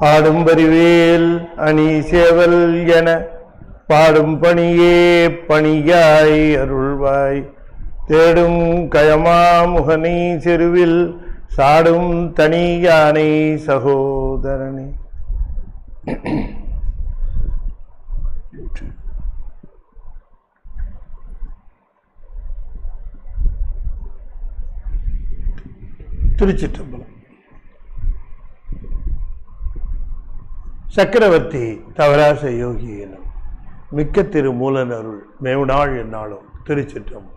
ஆடும் வரிவேல் அணி சேவல் என பாடும் பணியே பணியாய் அருள்வாய். தேடும் கயமா முகனை செருவில் சாடும் தனி யானை சகோதரனே. திருச்சிற்றம்பலம். சக்கரவர்த்தி தவராச யோகி எனும் மிக்க திரு மூலன் அருள் மேவுநாள் என்னாலும். திருச்சிற்றம்பலம்.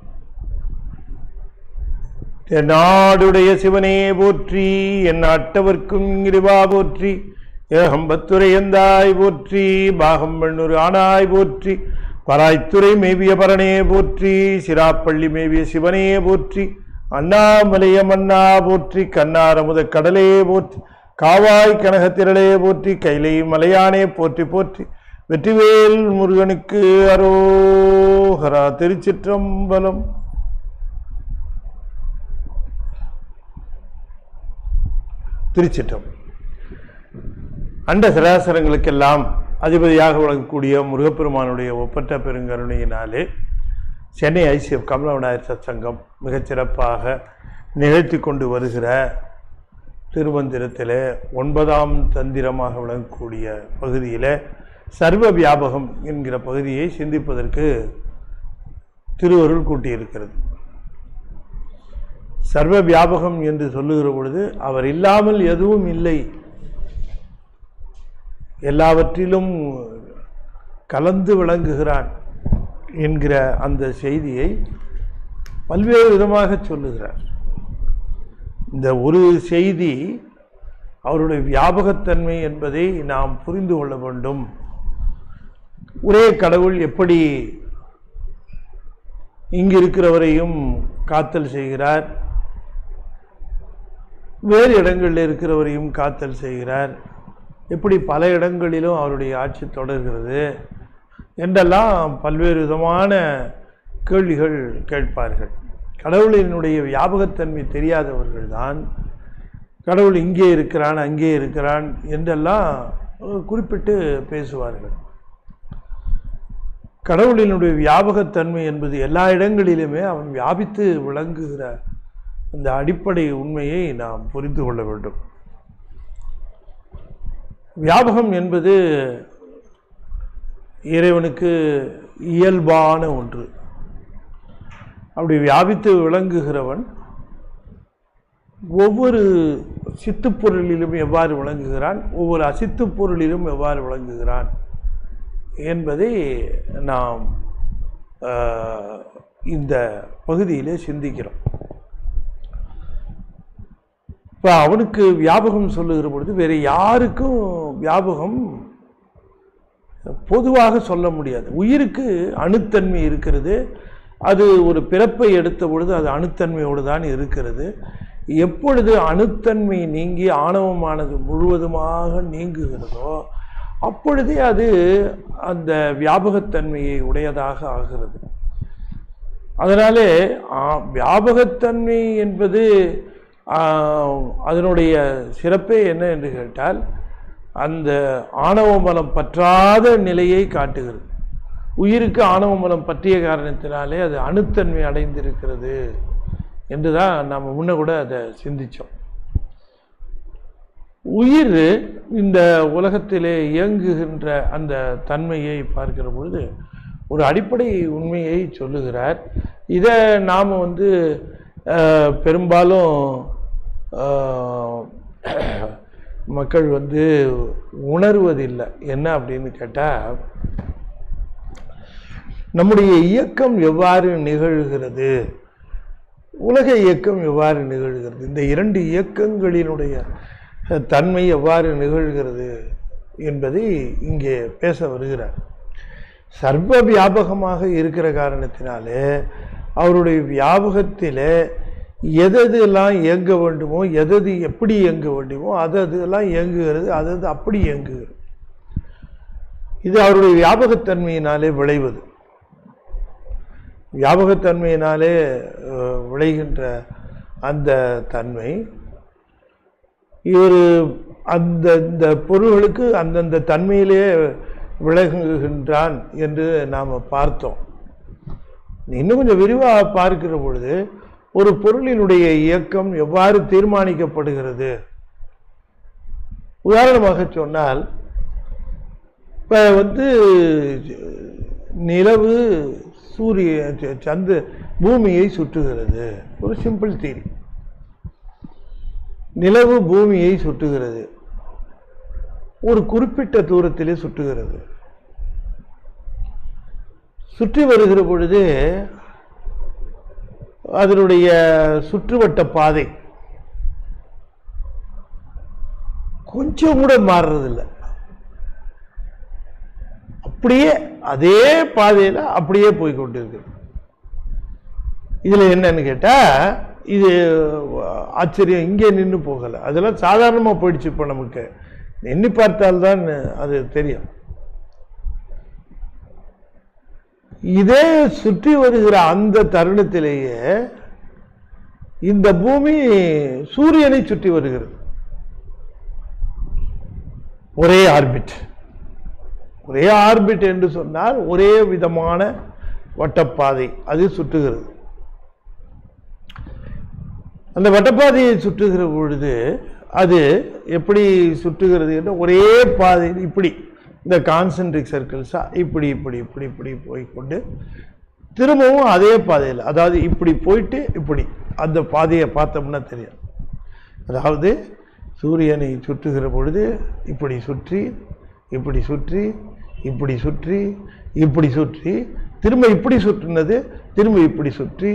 நாடுடைய சிவனே போற்றி, என் அட்டவர்க்கும் இறைவா போற்றி, ஏகம்பத்துரையந்தாய் போற்றி, பாகம் வெண்ணூறு ஆனாய் போற்றி, பராய்த்துறை மேவிய பரனே போற்றி, சிராப்பள்ளி மேவிய சிவனே போற்றி, அண்ணாமலைய மன்னா போற்றி, கண்ணாரமுத கடலே போற்றி, காவாய் கனகத்திரளே போற்றி, கைலை மலையானே போற்றி போற்றி, வெற்றிவேல் முருகனுக்கு அரோகரா. திருச்சிற்றம்பலம். திருச்சிற்றம். அண்ட சராசரங்களுக்கெல்லாம் அதிபதியாக வழங்கக்கூடிய முருகப்பெருமானுடைய ஒப்பற்ற பெருங்கருணையினாலே சென்னை ஐசிஎஃப் கமலவிநாயகர் சத்சங்கம் மிகச்சிறப்பாக நிகழ்த்தி கொண்டு வருகிற திருமந்திரத்தில் 9ஆம் தந்திரமாக விளங்கக்கூடிய பகுதியில் சர்வ வியாபகம் என்கிற பகுதியை சிந்திப்பதற்கு திருவருள் கூட்டியிருக்கிறது. சர்வ வியாபகம் என்று சொல்லுகிற பொழுது அவர் இல்லாமல் எதுவும் இல்லை, எல்லாவற்றிலும் கலந்து விளங்குகிறான் என்கிற அந்த செய்தியை பல்வேறு விதமாக சொல்லுகிறார். இந்த ஒரு செய்தி அவருடைய வியாபகத்தன்மை என்பதை நாம் புரிந்து கொள்ள வேண்டும். ஒரே கடவுள் எப்படி இங்கு இருக்கிறவரையும் காத்தல் செய்கிறார், வேறு இடங்களில் இருக்கிறவரையும் காத்தல் செய்கிறார், எப்படி பல இடங்களிலும் அவருடைய ஆட்சி தொடர்கிறது என்றெல்லாம் பல்வேறு விதமான கேள்விகள் கேட்பார்கள். கடவுளினுடைய வியாபகத்தன்மை தெரியாதவர்கள் தான் கடவுள் இங்கே இருக்கிறான் அங்கே இருக்கிறான் என்றெல்லாம் குறிப்பிட்டு பேசுவார்கள். கடவுளினுடைய வியாபகத்தன்மை என்பது எல்லா இடங்களிலுமே அவன் வியாபித்து விளங்குகிற அந்த அடிப்படை உண்மையை நாம் புரிந்து கொள்ள வேண்டும். வியாபகம் என்பது இறைவனுக்கு இயல்பான ஒன்று. அப்படி வியாபித்து விளங்குகிறவன் ஒவ்வொரு சித்துப்பொருளிலும் எவ்வாறு விளங்குகிறான், ஒவ்வொரு அசித்து பொருளிலும் எவ்வாறு விளங்குகிறான் என்பதை நாம் இந்த பகுதியிலே சிந்திக்கிறோம். இப்போ அவனுக்கு வியாபகம் சொல்லுகிற பொழுது வேறு யாருக்கும் வியாபகம் பொதுவாக சொல்ல முடியாது. உயிருக்கு அணுத்தன்மை இருக்கிறது, அது ஒரு பிறப்பை எடுத்த பொழுது அது அணுத்தன்மையோடு தான் இருக்கிறது. எப்பொழுது அணுத்தன்மை நீங்கி ஆணவமானது முழுவதுமாக நீங்குகிறதோ அப்பொழுதே அது அந்த வியாபகத்தன்மையை உடையதாக ஆகிறது. அதனாலே வியாபகத்தன்மை என்பது அதனுடைய சிறப்பே என்ன என்று கேட்டால் அந்த ஆணவ மலம் பற்றாத நிலையை காட்டுகிறது. உயிருக்கு ஆணவ மலம் பற்றிய காரணத்தினாலே அது அணுத்தன்மை அடைந்திருக்கிறது என்று தான் நாம் முன்ன கூட அதை சிந்தித்தோம். உயிர் இந்த உலகத்திலே இயங்குகின்ற அந்த தன்மையை பார்க்கிற பொழுது ஒரு அடிப்படை உண்மையை சொல்லுகிறார். இதை நாம் பெரும்பாலும் மக்கள் உணர்வதில்லை. என்ன அப்படின்னு கேட்டால், நம்முடைய இயக்கம் எவ்வாறு நிகழ்கிறது, உலக இயக்கம் எவ்வாறு நிகழ்கிறது, இந்த இரண்டு இயக்கங்களினுடைய தன்மை எவ்வாறு நிகழ்கிறது என்பதை இங்கே பேச வருகிறார். சர்வ வியாபகமாக இருக்கிற காரணத்தினாலே அவருடைய வியாபகத்தில் எதெல்லாம் இயங்க வேண்டுமோ, எது எப்படி இயங்க வேண்டுமோ அதெல்லாம் இயங்குகிறது, அது அப்படி இயங்குகிறது. இது அவருடைய வியாபகத்தன்மையினாலே விளைவது. வியாபகத்தன்மையினாலே விளைகின்ற அந்த தன்மை இவர் இந்த பொருள்களுக்கு அந்தந்த தன்மையிலே விலகுகின்றான் என்று நாம் பார்த்தோம். இன்னும் கொஞ்சம் விரிவாக பார்க்கிற பொழுது ஒரு பொருளினுடைய இயக்கம் எவ்வாறு தீர்மானிக்கப்படுகிறது? உதாரணமாக சொன்னால், இப்போ நிலவு பூமியை சுற்றுகிறது. ஒரு சிம்பிள் தியரி. நிலவு பூமியை சுற்றுகிறது, ஒரு குறிப்பிட்ட தூரத்திலே சுற்றுகிறது. சுற்றி வருகிற பொழுது அதனுடைய சுற்றுவட்ட பாதை கொஞ்சம் கூட மாறுறதில்லை. அப்படியே அதே பாதையில் அப்படியே போய் கொண்டிருக்கு. இதுல என்னன்னு கேட்டா, இது ஆச்சரியம், இங்கே நின்று போகலை. அதெல்லாம் சாதாரணமாக போயிடுச்சு. இப்போ நமக்கு எண்ணி பார்த்தால்தான் அது தெரியும். இதே சுற்றி வருகிற அந்த தருணத்திலேயே இந்த பூமி சூரியனை சுற்றி வருகிறது. ஒரே ஆர்பிட். ஒரே ஆர்பிட் என்று சொன்னால் ஒரே விதமான வட்டப்பாதை அது சுற்றுகிறது. அந்த வட்டப்பாதையை சுற்றுகிற பொழுது அது எப்படி சுற்றுகிறது என்று ஒரே பாதையில் இப்படி இந்த கான்சென்ட்ரிக் சர்க்கிள்ஸா இப்படி இப்படி இப்படி இப்படி போய்கொண்டு திரும்பவும் அதே பாதையில், அதாவது இப்படி போயிட்டு இப்படி அந்த பாதையை பார்த்தோம்னா தெரியும். அதாவது சூரியனை சுற்றுகிற பொழுது இப்படி சுற்றி இப்படி சுற்றி இப்படி சுற்றி இப்படி சுற்றி திரும்ப இப்படி சுற்றினது, திரும்ப இப்படி சுற்றி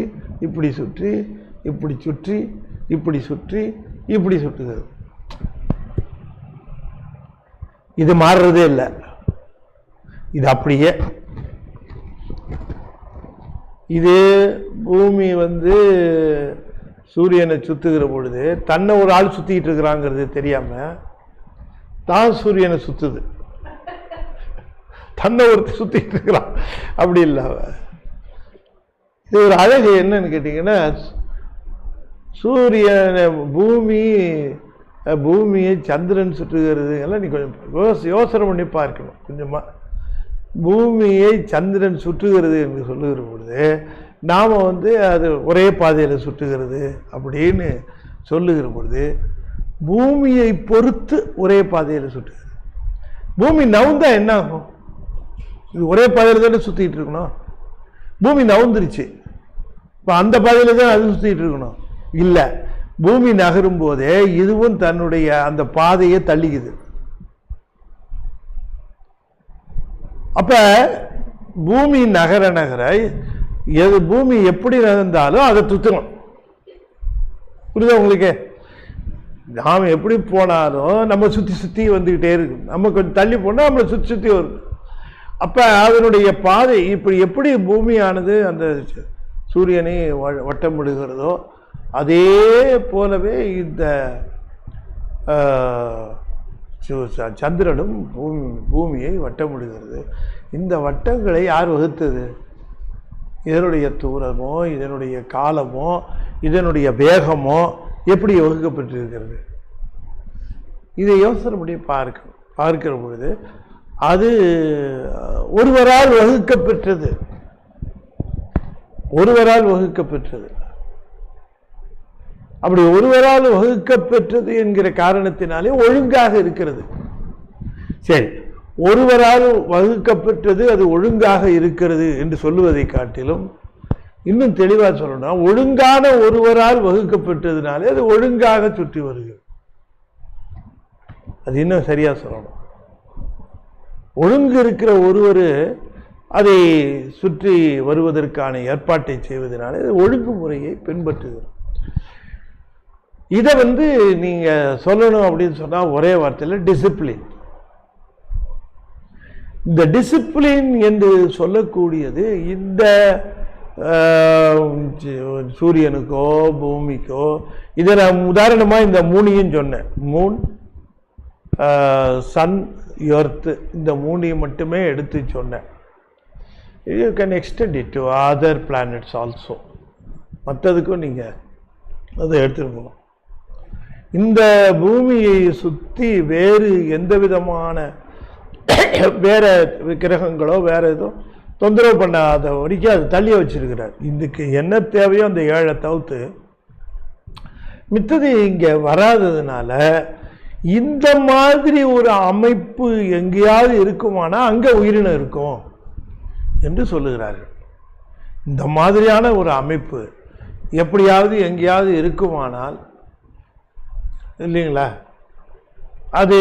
இப்படி சுற்றி இப்படி சுற்றி இப்படி சுற்றி இப்படி சுற்றுகிறது. இது மாறுறதே இல்லை. இது அப்படியே. இது பூமி சூரியனை சுத்துகிற பொழுது தன்னை ஒரு ஆள் சுத்திட்டு இருக்கிறாங்கிறது தெரியாம தான் சூரியனை சுத்துது. தன்னை ஒருத்தர் சுத்திட்டு இருக்கிறான். அப்படி இல்லை. இது ஒரு அழகு என்னன்னு கேட்டீங்கன்னா, சூரியனை பூமியை சந்திரன் சுற்றுகிறது எல்லாம் நீ கொஞ்சம் யோசனை பண்ணி பார்க்கணும். கொஞ்சமா பூமியை சந்திரன் சுற்றுகிறது என்று சொல்லுகிற பொழுது நாம் அது ஒரே பாதையில் சுற்றுகிறது அப்படின்னு சொல்லுகிற பொழுது பூமியை பொறுத்து ஒரே பாதையில் சுற்றுகிறது. பூமி நவுந்தா என்ன ஆகும்? இது ஒரே பாதையில் தானே சுற்றிட்டு இருக்கணும். பூமி நவுந்துருச்சு, இப்போ அந்த பாதையில் தான் அது சுற்றிட்டு இருக்கணும். இல்லை, பூமி நகரும் போதே இதுவும் தன்னுடைய அந்த பாதையை தள்ளிக்குது. அப்ப பூமி நகர நகர பூமி எப்படி நகர்ந்தாலும் அதை சுத்தணும். புரியுதா உங்களுக்கு? நாம் எப்படி போனாலும் நம்ம சுற்றி சுற்றி வந்துக்கிட்டே இருக்கு. நம்ம கொஞ்சம் தள்ளி போனால் நம்மளை சுற்றி சுற்றி வரும். அப்போ அதனுடைய பாதை இப்படி எப்படி பூமியானது அந்த சூரியனை வட்டமிடுகிறதோ அதே போலவே இந்த சந்திரனும் பூமியை வட்டமிடுகிறது. இந்த வட்டங்களை யார் வகுத்தது? இதனுடைய தூரமோ இதனுடைய காலமோ இதனுடைய வேகமோ எப்படி வகுக்கப்பட்டிருக்கிறது? இதை யோசனை பண்ணி பார்க்கிற பொழுது அது ஒருவரால் வகுக்கப்பெற்றது. அப்படி ஒருவரால் வகுக்கப்பெற்றது என்கிற காரணத்தினாலே ஒழுங்காக இருக்கிறது. சரி, ஒருவரால் வகுக்கப்பெற்றது அது ஒழுங்காக இருக்கிறது என்று சொல்லுவதை காட்டிலும் இன்னும் தெளிவாக சொல்லணும், ஒழுங்கான ஒருவரால் வகுக்கப்பட்டதுனாலே அது ஒழுங்காக சுற்றி வருகிறது. அது இன்னும் சரியா சொல்லணும். ஒழுங்கு இருக்கிற ஒருவர் அதை சுற்றி வருவதற்கான ஏற்பாட்டை செய்வதனாலே ஒழுங்கு முறையை பின்பற்றுகிறது. இதை நீங்க சொல்லணும் அப்படின்னு சொன்னா ஒரே வார்த்தையில் டிசிப்ளின். இந்த டிசிப்ளின் என்று சொல்லக்கூடியது இந்த சூரியனுக்கோ பூமிக்கோ, இதை நான் உதாரணமா இந்த மூணையும் சொன்னேன். மூன், சன், எர்த், இந்த மூணையும் மட்டுமே எடுத்து சொன்னேன். You can extend it to other planets also. மற்றதுக்கும் நீங்கள் அதை எடுத்துட்டு போகணும். இந்த பூமியை சுற்றி வேறு எந்த விதமான வேற கிரகங்களோ வேற எதுவும் தொந்தரவு பண்ணாத வரைக்கும் அது தள்ளி வச்சிருக்கிறார். இதுக்கு என்ன தேவையோ அந்த 7 தவிர்த்து மித்தது இங்கே வராததுனால இந்த மாதிரி ஒரு அமைப்பு எங்கேயாவது இருக்குமானா அங்கே உயிரினம் இருக்கும் என்று சொல்லுகிறார்கள். இந்த மாதிரியான ஒரு அமைப்பு எப்படியாவது எங்கேயாவது இருக்குமானால் இல்லைங்களா, அது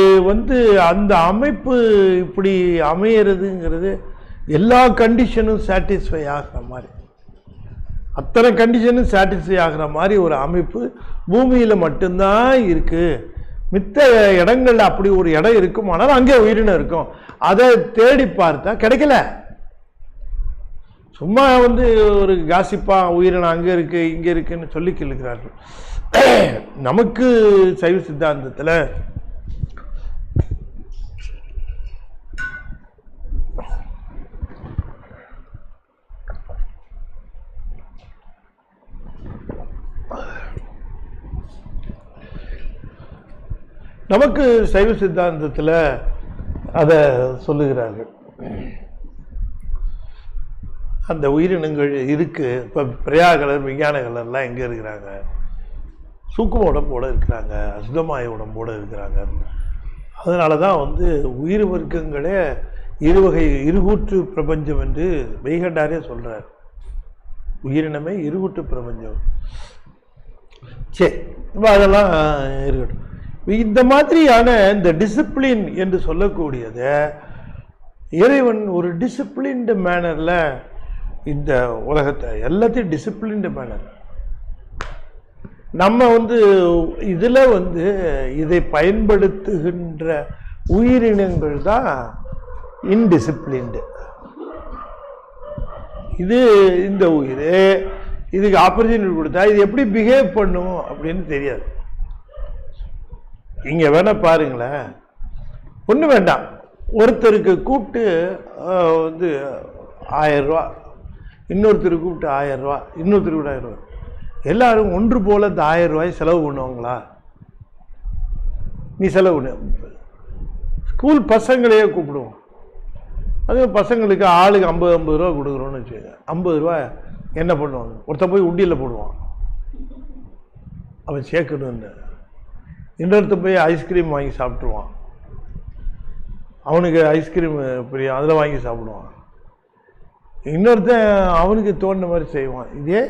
அந்த அமைப்பு இப்படி அமையிறதுங்கிறது எல்லா கண்டிஷனும் சாட்டிஸ்ஃபை ஆகிற மாதிரி, அத்தனை கண்டிஷனும் சாட்டிஸ்ஃபை ஆகிற மாதிரி ஒரு அமைப்பு பூமியில் மட்டும்தான் இருக்குது. மித்த இடங்கள்ல அப்படி ஒரு இடம் இருக்குமானால் அங்கே உயிரினம் இருக்கும். அதை தேடி பார்த்தா கிடைக்கல. சும்மா ஒரு காசிப்பா உயிரினம் அங்கே இருக்கு இங்கே இருக்குன்னு சொல்லி கேளுக்கிறார்கள். நமக்கு சைவ சித்தாந்தத்தில் அதை சொல்லுகிறார்கள். அந்த உயிரினங்கள் இருக்கு. இப்போ பிரயாகலர் விஞ்ஞானகலர்லாம் எங்கே இருக்கிறாங்க? சூக்கும உடம்போட இருக்கிறாங்க, அசுதமாய உடம்போடு இருக்கிறாங்க. அதனால தான் உயிர் வர்க்கங்களே இருவகை இருகூற்று பிரபஞ்சம் என்று மெய்கண்டாரே சொல்றார். உயிரினமே இருகூற்று பிரபஞ்சம். சரி, அதெல்லாம் இருக்கட்டும். இந்த மாதிரியான இந்த டிசிப்ளின் என்று சொல்லக்கூடியதை இறைவன் ஒரு டிசிப்ளின்டு மேனர்ல இந்த உலகத்தை எல்லாத்தையும் டிசிப்ளின்டு மேனர். நம்ம இதுல இதை பயன்படுத்துகின்ற உயிரினங்கள் தான் இன்டிசிப்ளின்டு. இது இந்த உயிர் இதுக்கு ஆப்பர்ச்சுனிட்டி கொடுத்தா இது எப்படி பிஹேவ் பண்ணும் அப்படின்னு தெரியாது. இங்க வேணா பாருங்களேன், ஒண்ணு வேண்டாம், ஒருத்தருக்கு கூப்பிட்டு 1000 ரூபா, இன்னொருத்தருக்கு கூப்பிட்டு 1000 ரூபா, இன்னொருத்தருக்கு கூட 1000 ரூபா, எல்லாரும் ஒன்று போல இந்த 1000 ரூபாய் செலவு பண்ணுவாங்களா? நீ செலவு பண்ணு. ஸ்கூல் பசங்களையே கூப்பிடுவோம். அது பசங்களுக்கு ஆளுக்கு 50 ரூபா கொடுக்குறோன்னு வச்சுக்கோங்க. 50 ரூபா என்ன பண்ணுவாங்க? ஒருத்தன் போய் உண்டியில் போடுவான், அவன் சேர்க்கணுன்னு. இன்னொருத்த போய் ஐஸ்கிரீம் வாங்கி சாப்பிட்ருவான், அவனுக்கு ஐஸ்கிரீம் பிரியம், அதில் வாங்கி சாப்பிடுவான். இன்னொருத்தன் அவனுக்கு தோணுன மாதிரி செய்வான். இதே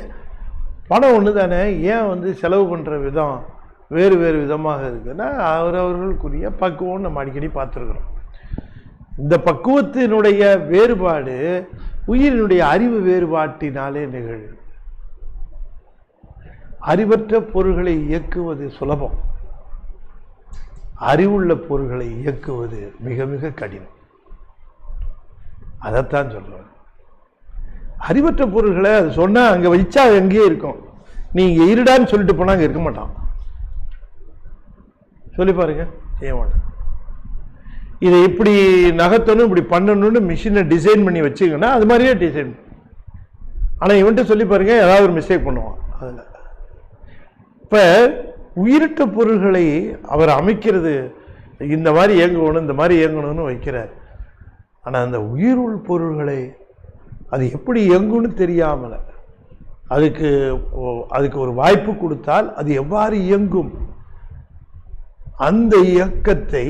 பணம் ஒன்று தானே, ஏன் செலவு பண்ணுற விதம் வேறு வேறு விதமாக இருக்குன்னா அவரவர்களுக்குரிய பக்குவம் நம்ம அடிக்கடி பார்த்துருக்குறோம். இந்த பக்குவத்தினுடைய வேறுபாடு உயிரினுடைய அறிவு வேறுபாட்டினாலே நிகழ்வு. அறிவற்ற பொருள்களை இயக்குவது சுலபம், அறிவுள்ள பொருள்களை இயக்குவது மிக மிக கடினம். அதைத்தான் சொல்றேன். அறிவற்ற பொருள்களை அது சொன்னா அங்க வச்சா எங்கேயே இருக்கும். நீங்க இருடான்னு சொல்லிட்டு போனா அங்க இருக்க மாட்டான். சொல்லி பாருங்க, செய்ய மாட்டான். இதை இப்படி நகர்த்தணும் இப்படி பண்ணணும்னு மிஷினை டிசைன் பண்ணி வச்சுங்கன்னா அது மாதிரியே டிசைன். ஆனா இவன்ட்டு சொல்லி பாருங்க, ஏதாவது ஒரு மிஸ்டேக் பண்ணுவான். அதுல இப்ப உயிரற்ற பொருள்களை அவர் அமைக்கிறது இந்த மாதிரி இயங்கணும் இந்த மாதிரி இயங்கணும்னு வைக்கிறார். ஆனா அந்த உயிருள் பொருள்களை அது எப்படி இயங்கும்னு தெரியாமல அதுக்கு ஒரு வாய்ப்பு கொடுத்தால் அது எவ்வாறு இயங்கும், அந்த இயக்கத்தை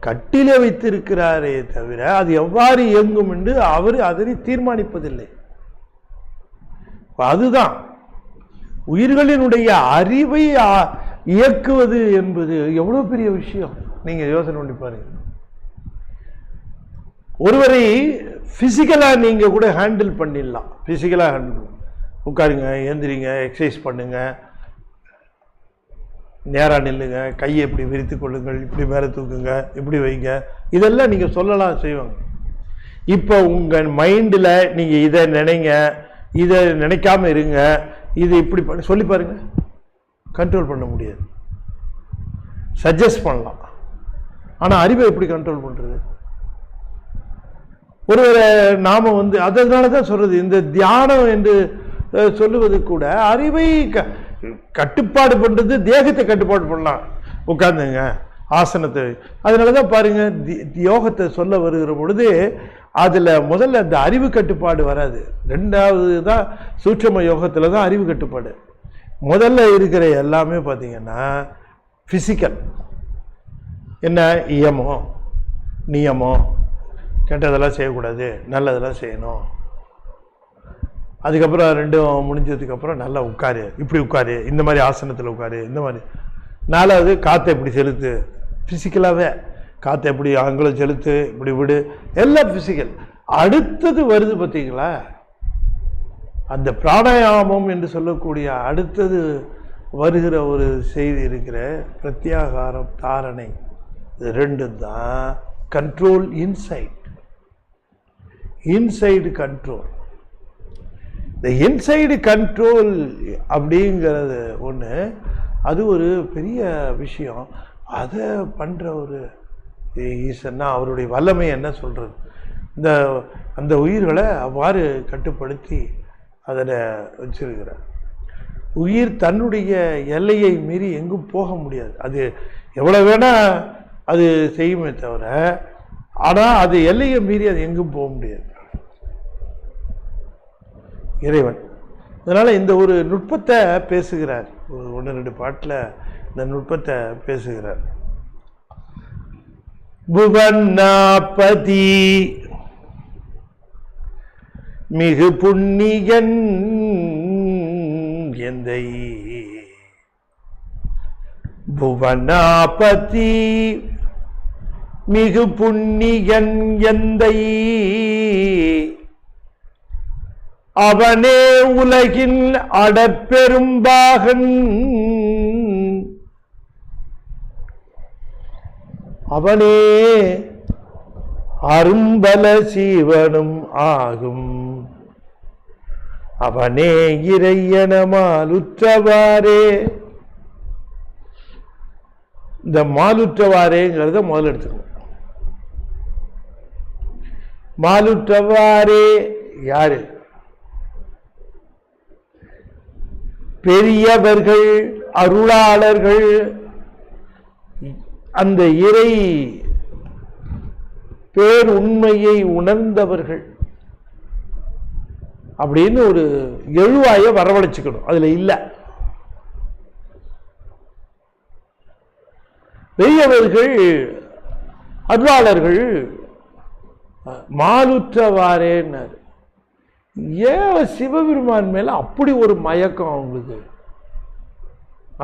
கட்டிலே வைத்திருக்கிறாரே தவிர அது எவ்வாறு இயங்கும் என்று அவர் அதனை தீர்மானிப்பதில்லை. அதுதான் உயிர்களினுடைய அறிவை இயக்குவது என்பது எவ்வளவு பெரிய விஷயம். நீங்க யோசனை பண்ணி பாருங்க. ஒருவரை பிசிக்கலா நீங்க கூட ஹேண்டில் பண்ணிடலாம். பிசிக்கலா ஹேண்டில் உட்காருங்க, ஏந்திரிங்க, எக்ஸசைஸ் பண்ணுங்க, நேரா நில்லுங்க, கையை இப்படி விரித்து கொள்ளுங்கள், இப்படி மேலே தூக்குங்க, இப்படி வைங்க, இதெல்லாம் நீங்க சொல்லலாம், செய்வாங்க. இப்போ உங்க மைண்டில் நீங்க இதை நினைங்க, இதை நினைக்காம இருங்க, இது இப்படி சொல்லி பாருங்க, கண்ட்ரோல் பண்ண முடியாது. சஜஸ்ட் பண்ணலாம், ஆனா அறிவை எப்படி கண்ட்ரோல் பண்றது? ஒருவரை நாம அதனாலதான் சொல்றது, இந்த தியானம் என்று சொல்லுவது கூட அறிவை கட்டுப்பாடு பண்றது, தேகத்தை கட்டுப்பாடு பண்ணலாம். உட்காந்துங்க ஆசனத்தை. அதனால தான் பாருங்க யோகத்தை சொல்ல வருகிற பொழுது அதில் முதல்ல அந்த அறிவு கட்டுப்பாடு வராது. ரெண்டாவது தான் சூட்சும யோகத்தில் தான் அறிவு கட்டுப்பாடு. முதல்ல இருக்கிற எல்லாமே பார்த்தீங்கன்னா ஃபிசிக்கல். என்ன இயமம் நியமம், கெட்டதெல்லாம் செய்யக்கூடாது, நல்லதெல்லாம் செய்யணும். அதுக்கப்புறம் ரெண்டும் முடிஞ்சதுக்கப்புறம் நல்லா உட்காரு, இப்படி உட்காரு, இந்த மாதிரி ஆசனத்தில் உட்காரு, இந்த மாதிரி. நாலாவது காற்றை எப்படி செலுத்து, ஃபிசிக்கலாகவே காற்றை எப்படி ஆங்கிலம் செலுத்து, இப்படி விடு, எல்லாம் ஃபிசிக்கல். அடுத்தது வருது பார்த்தீங்களா, அந்த பிராணாயாமம் என்று சொல்லக்கூடிய அடுத்தது வருகிற ஒரு செய்தி இருக்கிற பிரத்யாகாரம் தாரணை, இது ரெண்டும் தான் கண்ட்ரோல். Inside control. இந்த இன்சைடு கண்ட்ரோல் அப்படிங்கிறது ஒன்று, அது ஒரு பெரிய விஷயம். அதை பண்ணுற ஒரு ஈசன்னா அவருடைய வல்லமை என்ன சொல்கிறது, அந்த உயிர்களை அவ்வாறு கட்டுப்படுத்தி அதில் வச்சிருக்கிறார். உயிர் தன்னுடைய எல்லையை மீறி எங்கும் போக முடியாது. அது எவ்வளோ வேணால் அது செய்யுமே தவிர, ஆனால் அது எல்லையை மீறி அது எங்கும் போக முடியாது இறைவன். அதனால் இந்த ஒரு நுட்பத்தை பேசுகிறார். ஒரு 1-2 பாட்டில் இந்த நுட்பத்தை பேசுகிறார். புவனாபதி மிகு புண்ணியன் எந்தை, புவனாபதி மிகு புண்ணியன் எந்தை, அவனே உலகின் அடப்பெரும்பாகன், அவனே அரும்பல சீவனும் ஆகும், அவனே இறையனமாலுற்றவாறே. இந்த மாலுற்றவாறேங்கிறத முதல்ல எடுத்துக்கணும். மாலுற்றவாறே யாரு? பெரியவர்கள், அருளாளர்கள், அந்த இறை பேர் உண்மையை உணர்ந்தவர்கள் அப்படின்னு ஒரு எழுவாய வரவழைச்சுக்கணும். அதுல இல்ல பெரியவர்கள், அருளாளர்கள், மாலுற்றவாறேன்னாரு. ஏன் சிவபெருமான் மேல அப்படி ஒரு மயக்கம் அவங்களுக்கு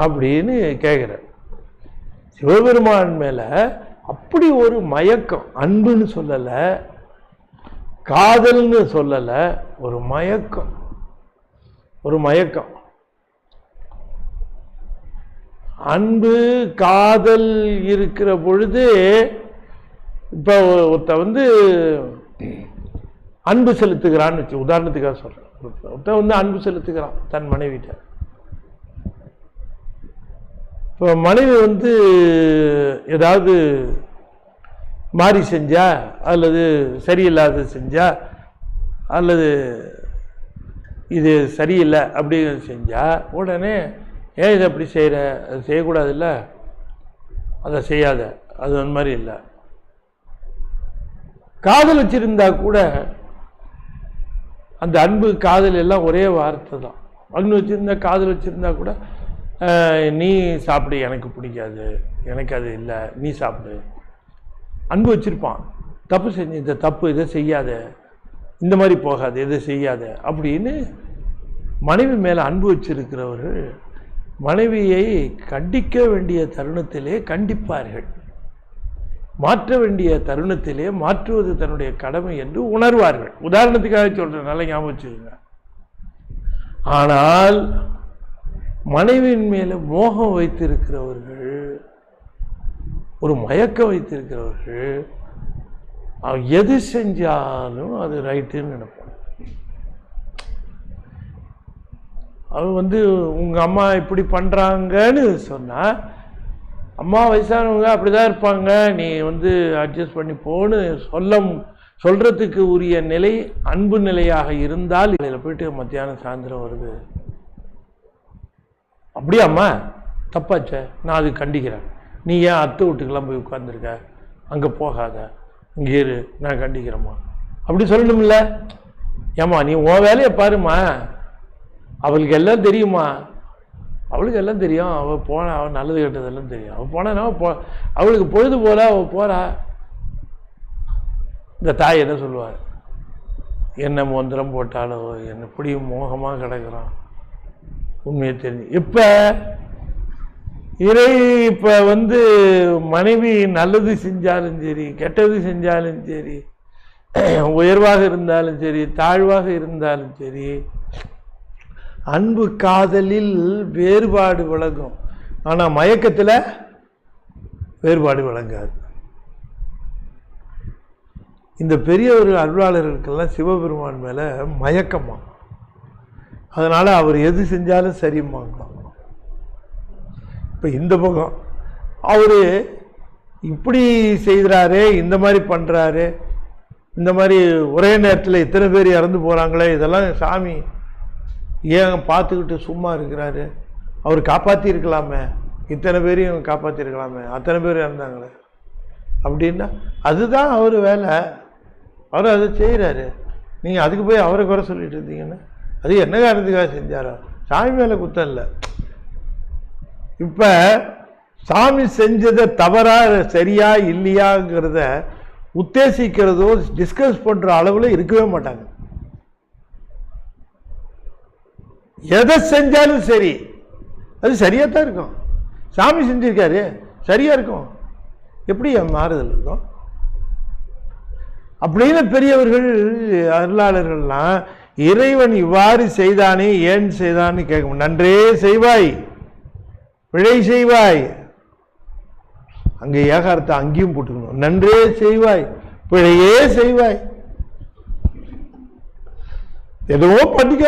அப்படின்னு கேட்கிறார். சிவபெருமான் மேல அப்படி ஒரு மயக்கம், அன்புன்னு சொல்லல, காதல்னு சொல்லல, ஒரு மயக்கம், ஒரு மயக்கம். அன்பு காதல் இருக்கிற பொழுது, இப்போ ஒருத்த அன்பு செலுத்துகிறான்னு வச்சு உதாரணத்துக்காக சொல்றேன். ஒருத்த அன்பு செலுத்துகிறான் தன் மனைவிட்ட. இப்போ மனைவி ஏதாவது மாறி செஞ்சா, அல்லது சரியில்லாத செஞ்சா, அல்லது இது சரியில்லை அப்படின்னு செஞ்சா உடனே ஏன் இதை அப்படி செய்கிற, அது செய்யக்கூடாது, இல்லை அதை செய்யாத, அது அந்த மாதிரி இல்லை. காதல் வச்சிருந்தா கூட அந்த அன்பு காதல் எல்லாம் ஒரே வார்த்தை தான். அன்பு வச்சிருந்தா, காதல் வச்சிருந்தா கூட நீ சாப்பிடு, எனக்கு பிடிக்காது, எனக்கு அது இல்லை, நீ சாப்பிடு. அன்பு வச்சிருப்பான். தப்பு செஞ்சு, இந்த தப்பு இதை செய்யாத, இந்த மாதிரி போகாது, இதை செய்யாத அப்படின்னு மனைவி மேலே அன்பு வச்சிருக்கிறவர்கள் மனைவியை கண்டிக்க வேண்டிய தருணத்திலே கண்டிப்பார்கள், மாற்ற வேண்டிய தருணத்திலே மாற்றுவது தன்னுடைய கடமை என்று உணர்வார்கள். உதாரணத்துக்காக சொல்றேன், நல்லா ஞாபகம் வச்சுக்கோங்க. ஆனால் மனைவியின் மேல மோகம் வைத்திருக்கிறவர்கள், ஒரு மயக்கம் வைத்திருக்கிறவர்கள், அவன் எது செஞ்சாலும் அது ரைட்டுன்னு நினைப்பான். அவன் உங்க அம்மா இப்படி பண்றாங்கன்னு சொன்னா, அம்மா வயசானவங்க அப்படிதான் இருப்பாங்க, நீ அட்ஜஸ்ட் பண்ணி போன்னு சொல்றதுக்கு உரிய நிலை அன்பு நிலையாக இருந்தால், இதில் போயிட்டு மத்தியானம் சாயந்தரம் வருது, அப்படியே அம்மா தப்பாச்சே, நான் அது கண்டிக்கிறேன், நீ ஏன் அத்தை வீட்டுக்கெல்லாம் போய் உட்காந்துருக்க, அங்கே போகாத, இங்கே இரு, நான் கண்டிக்கிறேம்மா அப்படி சொல்லணும்ல. ஏம்மா நீ உன் வேலையை பாருமா, அவளுக்கு எல்லாம் தெரியுமா, அவளுக்கு எல்லாம் தெரியும், அவள் போன அவள் நல்லது கெட்டதெல்லாம் தெரியும், அவள் போனா அவளுக்கு பொழுது போல அவள் போறா. இந்த தாய் என்ன சொல்லுவார், என்ன மந்திரம் போட்டாலோ என்ன இப்படி மோகமாக கிடக்கிறான் உண்மையை தெரிஞ்சு. இப்போ இப்போ மனைவி நல்லது செஞ்சாலும் சரி கெட்டது செஞ்சாலும் சரி, உயர்வாக இருந்தாலும் சரி தாழ்வாக இருந்தாலும் சரி, அன்பு காதலில் வேறுபாடு விளங்கும், ஆனால் மயக்கத்தில் வேறுபாடு விளங்காது. இந்த பெரியவர்கள் அருளாளர்களுக்கெல்லாம் சிவபெருமான் மேலே மயக்கமா, அதனால் அவர் எது செஞ்சாலும் சரிம்மாங்க. இப்போ இந்த பக்கம் அவர் இப்படி செய்கிறாரு, இந்த மாதிரி பண்ணுறாரு, இந்த மாதிரி ஒரே நேரத்தில் இத்தனை பேர் இறந்து போகிறாங்களே, இதெல்லாம் சாமி ஏன் பார்த்துக்கிட்டு சும்மா இருக்கிறாரு, அவர் காப்பாற்றிருக்கலாமே, இத்தனை பேரையும் காப்பாற்றிருக்கலாமே, அத்தனை பேர் இறந்தாங்களே அப்படின்னா அதுதான் அவர் வேலை, அவர் அதை செய்கிறாரு. நீங்கள் அதுக்கு போய் அவரை குறை சொல்லிட்டு இருந்தீங்கன்னா அது என்ன காரணத்துக்காக செஞ்சாரோ, சாமி மேலே குத்தம் இல்லை. இப்போ சாமி செஞ்சதை தவறா சரியா இல்லையாங்கிறத உத்தேசிக்கிறதோ டிஸ்கஸ் பண்ணுற அளவில் இருக்கவே மாட்டாங்க. எதை செஞ்சாலும் சரி அது சரியாக தான் இருக்கும். சாமி செஞ்சிருக்காரு சரியாக இருக்கும், எப்படி மாறுதல் இருக்கும் அப்படின்னு பெரியவர்கள் அருளாளர்கள்லாம் இறைவன் இவ்வாறு செய்தானே ஏன் செய்தான்னு கேட்கும். நன்றே செய்வாய் பிழை செய்வாய், அங்கே ஏகாரத்தை அங்கேயும் போட்டுக்கணும், நன்றே செய்வாய் பிழையே செய்வாய், எதுவோ பண்ணிக்க,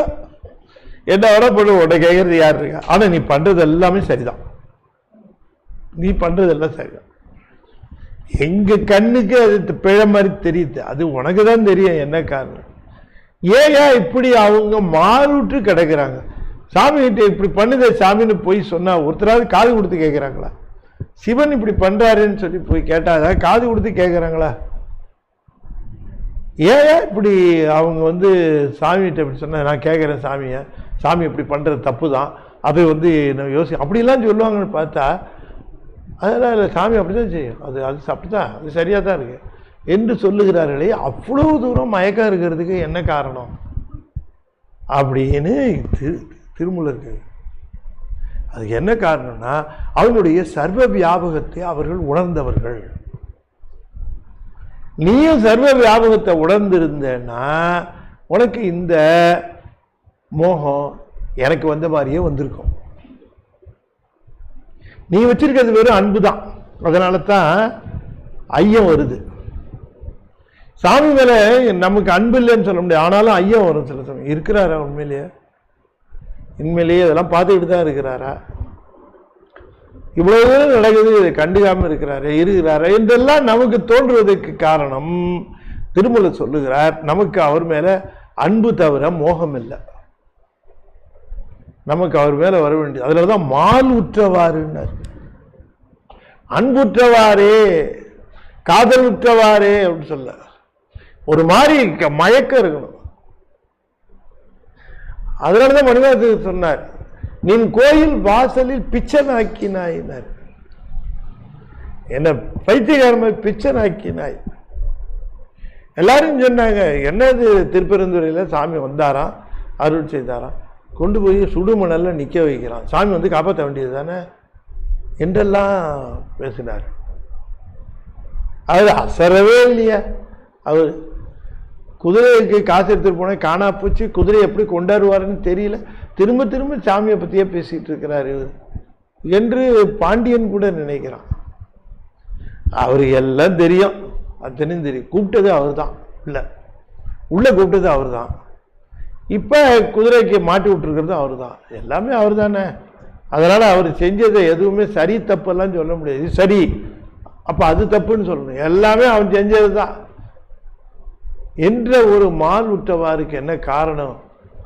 என்ன வர பண்ணு, உன்னை கேட்கறது யார் இருக்கா, ஆனா நீ பண்றது எல்லாமே சரிதான், நீ பண்றது எல்லாம் சரிதான். எங்க கண்ணுக்கு அது பிழை மாதிரி தெரியுது, அது உனக்கு தான் தெரியும் என்ன காரணம். ஏயா இப்படி அவங்க மாறுட்டு கிடக்குறாங்க, சாமி கிட்ட இப்படி பண்ணுத சாமின்னு போய் சொன்னா ஒருத்தராவது காது கொடுத்து கேட்குறாங்களா? சிவன் இப்படி பண்றாருன்னு சொல்லி போய் கேட்டா காது கொடுத்து கேட்குறாங்களா? ஏன் இப்படி அவங்க சாமிகிட்ட இப்படி சொன்ன, நான் கேட்குறேன் சாமியை, சாமி இப்படி பண்ணுறது தப்பு தான், அது நான் அப்படிலாம் சொல்லுவாங்கன்னு பார்த்தா அதெல்லாம் இல்லை, சாமி அப்படி தான் செய்யும், அது அப்படி தான், அது சரியாக தான் இருக்கு என்று சொல்லுகிறார்களே, அவ்வளவு தூரம் மயக்கம் இருக்கிறதுக்கு என்ன காரணம் அப்படின்னு திருமூலர் இருக்கு. அதுக்கு என்ன காரணம்னா அவனுடைய சர்வ வியாபகத்தை அவர்கள் உணர்ந்தவர்கள். நீயும் சர்வ வியாபகத்தை உணர்ந்திருந்தேன்னா உனக்கு இந்த மோகம் எனக்கு வந்த மாதிரியே வந்திருக்கும். நீ வச்சிருக்கிறது வெறும் அன்பு தான், அதனால தான் ஐயம் வருது. சாமி மேல நமக்கு அன்பு இல்லைன்னு சொல்ல முடியாது, ஆனாலும் ஐயம் வரும் சில சமயம். இருக்கிறாரா உண்மையிலேயே இதெல்லாம் பார்த்துக்கிட்டு தான் இருக்கிறாரா, இவ்வளவு தூரம் நடக்குது இதை கண்டுக்காம இருக்கிறாரா என்றெல்லாம் நமக்கு தோன்றுவதற்கு காரணம் திருமூலர் சொல்லுகிறார், நமக்கு அவர் மேல அன்பு தவிர மோகம் இல்லை, நமக்கு அவர் மேல வர வேண்டியது. அதுலதான் மால் உற்றவாறுன்னார், அன்புற்றவாறே காதல் உற்றவாறே அப்படின்னு சொல்ல, ஒரு மாதிரி மயக்கம் இருக்கணும். அதனாலதான் மணிவாசகர் சொன்னார், நீ கோயில் வாசலில் பிச்சை நாக்கினாயினார், என்ன பைத்தியகாரமா பிச்சை நாக்கினாய். எல்லாரும் சொன்னாங்க, என்னது திருப்பெருந்துறையில சாமி வந்தாராம் அருள் செய்தாராம், கொண்டு போய் சுடுமணல்ல நிற்க வைக்கிறான், சாமி காப்பாற்ற வேண்டியது தானே என்றெல்லாம் பேசினார். அது அசரவே இல்லையா, அவர் குதிரைக்கு காசு எடுத்துட்டு போன காணா போச்சு, குதிரை எப்படி கொண்டாடுவாருன்னு தெரியல, திரும்ப திரும்ப சாமியை பற்றியே பேசிட்டு இருக்கிறாரு என்று பாண்டியன் கூட நினைக்கிறான். அவரு எல்லாம் தெரியும், அத்தனையும் தெரியும், கூப்பிட்டது அவர் தான், இல்லை உள்ள கூப்பிட்டது அவர் தான், இப்போ குதிரைக்கு மாட்டி விட்டுருக்கிறது அவர் தான், எல்லாமே அவர் தானே. அதனால அவர் செஞ்சதை எதுவுமே சரி தப்பெல்லாம் சொல்ல முடியாது, சரி அப்போ அது தப்புன்னு சொல்லணும், எல்லாமே அவன் செஞ்சது தான் என்ற ஒரு மால் உற்றவாருக்கு என்ன காரணம்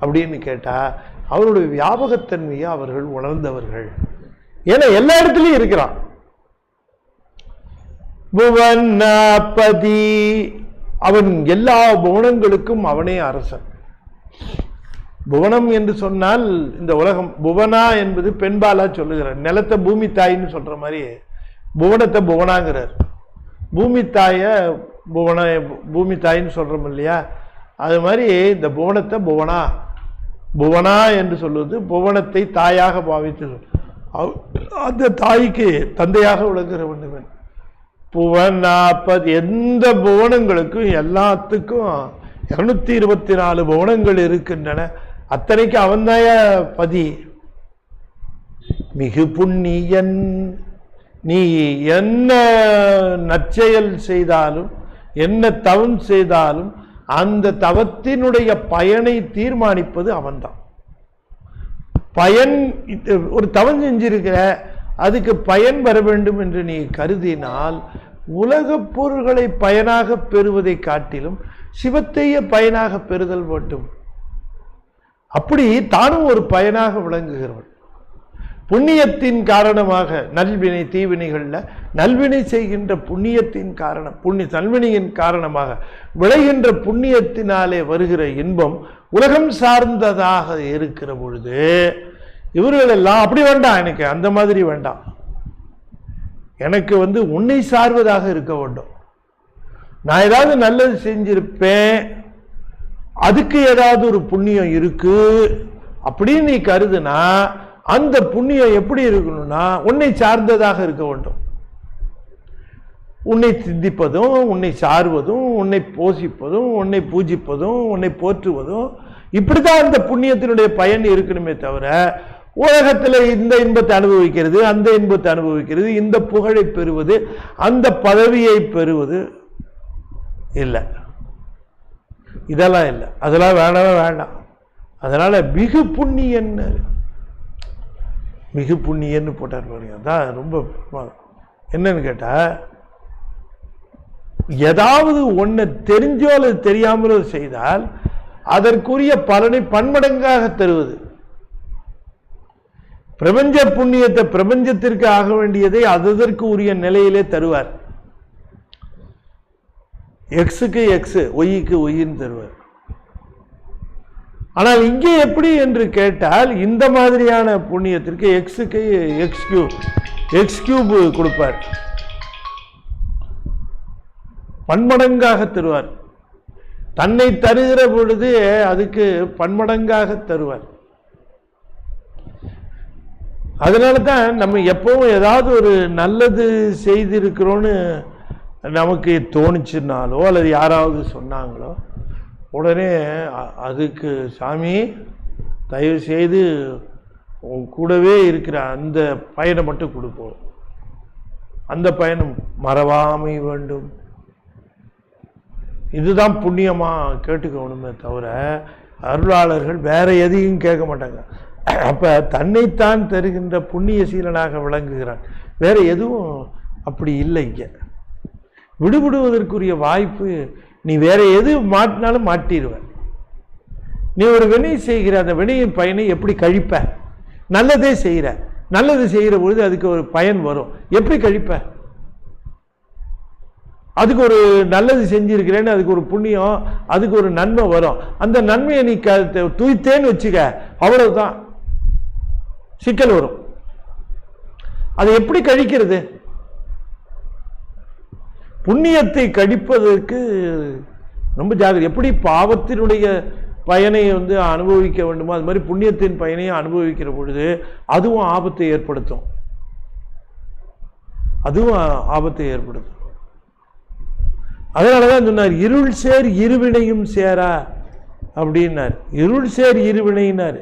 அப்படின்னு கேட்டால் அவருடைய வியாபகத்தன்மையை அவர்கள் உணர்ந்தவர்கள். ஏன்னா எல்லா இடத்துலையும் இருக்கிறான், புவனாபதி, அவன் எல்லா புவனங்களுக்கும் அவனே அரசன். புவனம் என்று சொன்னால் இந்த உலகம். புவனா என்பது பெண்பாலா சொல்லுகிறார். நிலத்தை பூமி தாயின்னு சொல்ற மாதிரி புவனத்தை புவனாங்கிறார். பூமி தாய புவன பூமி தாயின்னு சொல்றோம் இல்லையா, அது மாதிரி இந்த புவனத்தை புவனா புவனா என்று சொல்வது புவனத்தை தாயாக பாவித்து அந்த தாய்க்கு தந்தையாக விளங்குகிறவன் புவனாபதி. எந்த புவனங்களுக்கும் எல்லாத்துக்கும் 224 புவனங்கள் இருக்கின்றன. அத்தனைக்கு அவன்தாய பதி. மிகு புண்ணியன், நீ என்ன நற்செயல் செய்தாலும் என்ன தவம் செய்தாலும் அந்த தவத்தினுடைய பயனை தீர்மானிப்பது அவன்தான். பயன், ஒரு தவம் செஞ்சிருக்கிற, அதுக்கு பயன் வர வேண்டும் என்று நீ கருதினால் உலக பொருள்களை பயனாக பெறுவதை காட்டிலும் சிவத்தையே பயனாக பெறுதல் வேண்டும். அப்படி தானும் ஒரு பயனாக விளங்குகிறவன். புண்ணியத்தின் காரணமாக நல்வினை தீவினைகள்ல நல்வினை செய்கின்ற புண்ணியத்தின் காரணம், நல்வினையின் காரணமாக விளைகின்ற புண்ணியத்தினாலே வருகிற இன்பம் உலகம் சார்ந்ததாக இருக்கிற பொழுது இவர்கள் எல்லாம் அப்படி வேண்டாம், எனக்கு அந்த மாதிரி வேண்டாம், எனக்கு உன்னை சார்வதாக இருக்க வேண்டும். நான் ஏதாவது நல்லது செஞ்சிருப்பேன், அதுக்கு ஏதாவது ஒரு புண்ணியம் இருக்கு அப்படின்னு நீ கருதுனா அந்த புண்ணியம் எப்படி இருக்கணும்னா உன்னை சார்ந்ததாக இருக்க வேண்டும். உன்னை சிந்திப்பதும் உன்னை சார்வதும் உன்னை போஷிப்பதும் உன்னை பூஜிப்பதும் உன்னை போற்றுவதும் இப்படிதான் அந்த புண்ணியத்தினுடைய பயன் இருக்கணுமே தவிர உலகத்தில் இந்த இன்பத்தை அனுபவிக்கிறது அந்த இன்பத்தை அனுபவிக்கிறது இந்த புகழை பெறுவது அந்த பதவியை பெறுவது இல்லை. இதெல்லாம் இல்லை, அதெல்லாம் வேணவே வேண்டாம். அதனால மிகு புண்ணியன், மிகு புண்ணியன்னு போட்டார் பாருங்க. அதான் ரொம்ப என்னன்னு கேட்டா, ஏதாவது ஒன்றை தெரிஞ்சோ அல்லது தெரியாமலோ செய்தால் அதற்குரிய பலனை பன்மடங்காக தருவது. பிரபஞ்ச புண்ணியத்தை பிரபஞ்சத்திற்கு ஆக வேண்டியதை அதற்கு உரிய நிலையிலே தருவார். எக்ஸுக்கு எக்ஸ், ஒய்க்கு ஒய்ன்னு தருவார். ஆனால் இங்கே எப்படி என்று கேட்டால் இந்த மாதிரியான புண்ணியத்திற்கு எக்ஸுக்கு எக்ஸ் கியூப் கொடுப்பார், பன்மடங்காக தருவார். தன்னை தருகிற பொழுது அதுக்கு பன்மடங்காக தருவார். அதனால தான் நம்ம எப்பவும் ஏதாவது ஒரு நல்லது செய்திருக்கிறோன்னு நமக்கு தோணுச்சுனாலோ அல்லது யாராவது சொன்னாங்களோ உடனே அதுக்கு சாமி தயவு செய்து கூடவே இருக்கிற அந்த பயனை மட்டும் கொடுப்போம், அந்த பயணம் மறவாமை வேண்டும். இதுதான் புண்ணியமா கேட்டுக்கணுமே தவிர அருளாளர்கள் வேற எதையும் கேட்க மாட்டாங்க. அப்ப தன்னைத்தான் தருகின்ற புண்ணிய சீலனாக விளங்குகிறான். வேற எதுவும் அப்படி இல்லை. இங்க விடுபடுவதற்குரிய வாய்ப்பு நீ வேற எது மாட்டினாலும் மாட்டிடுவ. நீ ஒரு வினை செய்கிற, அந்த வினையின் பயனை எப்படி கழிப்ப? நல்லதே செய்கிற, நல்லது செய்கிற பொழுது அதுக்கு ஒரு பயன் வரும், எப்படி கழிப்ப? அதுக்கு ஒரு நல்லது செஞ்சிருக்கிறேன்னு அதுக்கு ஒரு புண்ணியம், அதுக்கு ஒரு நன்மை வரும். அந்த நன்மையை நீ தூய்த்தேன்னு வச்சுக்க, அவ்வளவுதான் சிக்கல் வரும். அதை எப்படி கழிக்கிறது? புண்ணியத்தை கழிப்பதற்கு ரொம்ப ஜாகிரதை. எப்படி பாவத்தினுடைய பயனை அனுபவிக்க வேண்டுமோ அது மாதிரி புண்ணியத்தின் பயனையை அனுபவிக்கிற பொழுது அதுவும் ஆபத்தை ஏற்படுத்தும், அதனாலதான் சொன்னார் இருள் சேர் இருவினையும் சேரா அப்படின்னார். இருள் சேர் இருவினைனார்.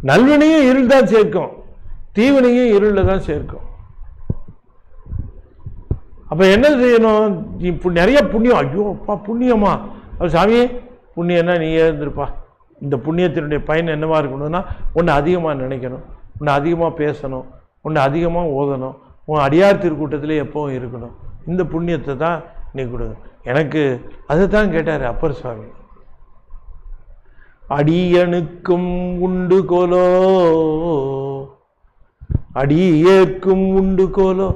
நல்வினையும் இருள் தான் சேர்க்கும், தீவினையும் இருள தான் சேர்க்கும். அப்ப என்ன செய்யணும்? நிறைய புண்ணியம், ஐயோ அப்பா புண்ணியமா, சாமி புண்ணியம்னா நீ இருந்திருப்பா. இந்த புண்ணியத்தினுடைய பயன் என்னவா இருக்கணும்னா ஒன்று அதிகமாக நினைக்கணும், ஒன்று அதிகமாக பேசணும், ஒன்று அதிகமாக ஓதணும், உன் அடியார் திருக்கூட்டத்திலே எப்பவும் இருக்கணும். இந்த புண்ணியத்தை தான் நீ கொடுங்க எனக்கு. அதை தான் கேட்டார் அப்பர் சுவாமி. அடியனுக்கும் உண்டு கோலோ அடியேற்கும் உண்டு கோலோ,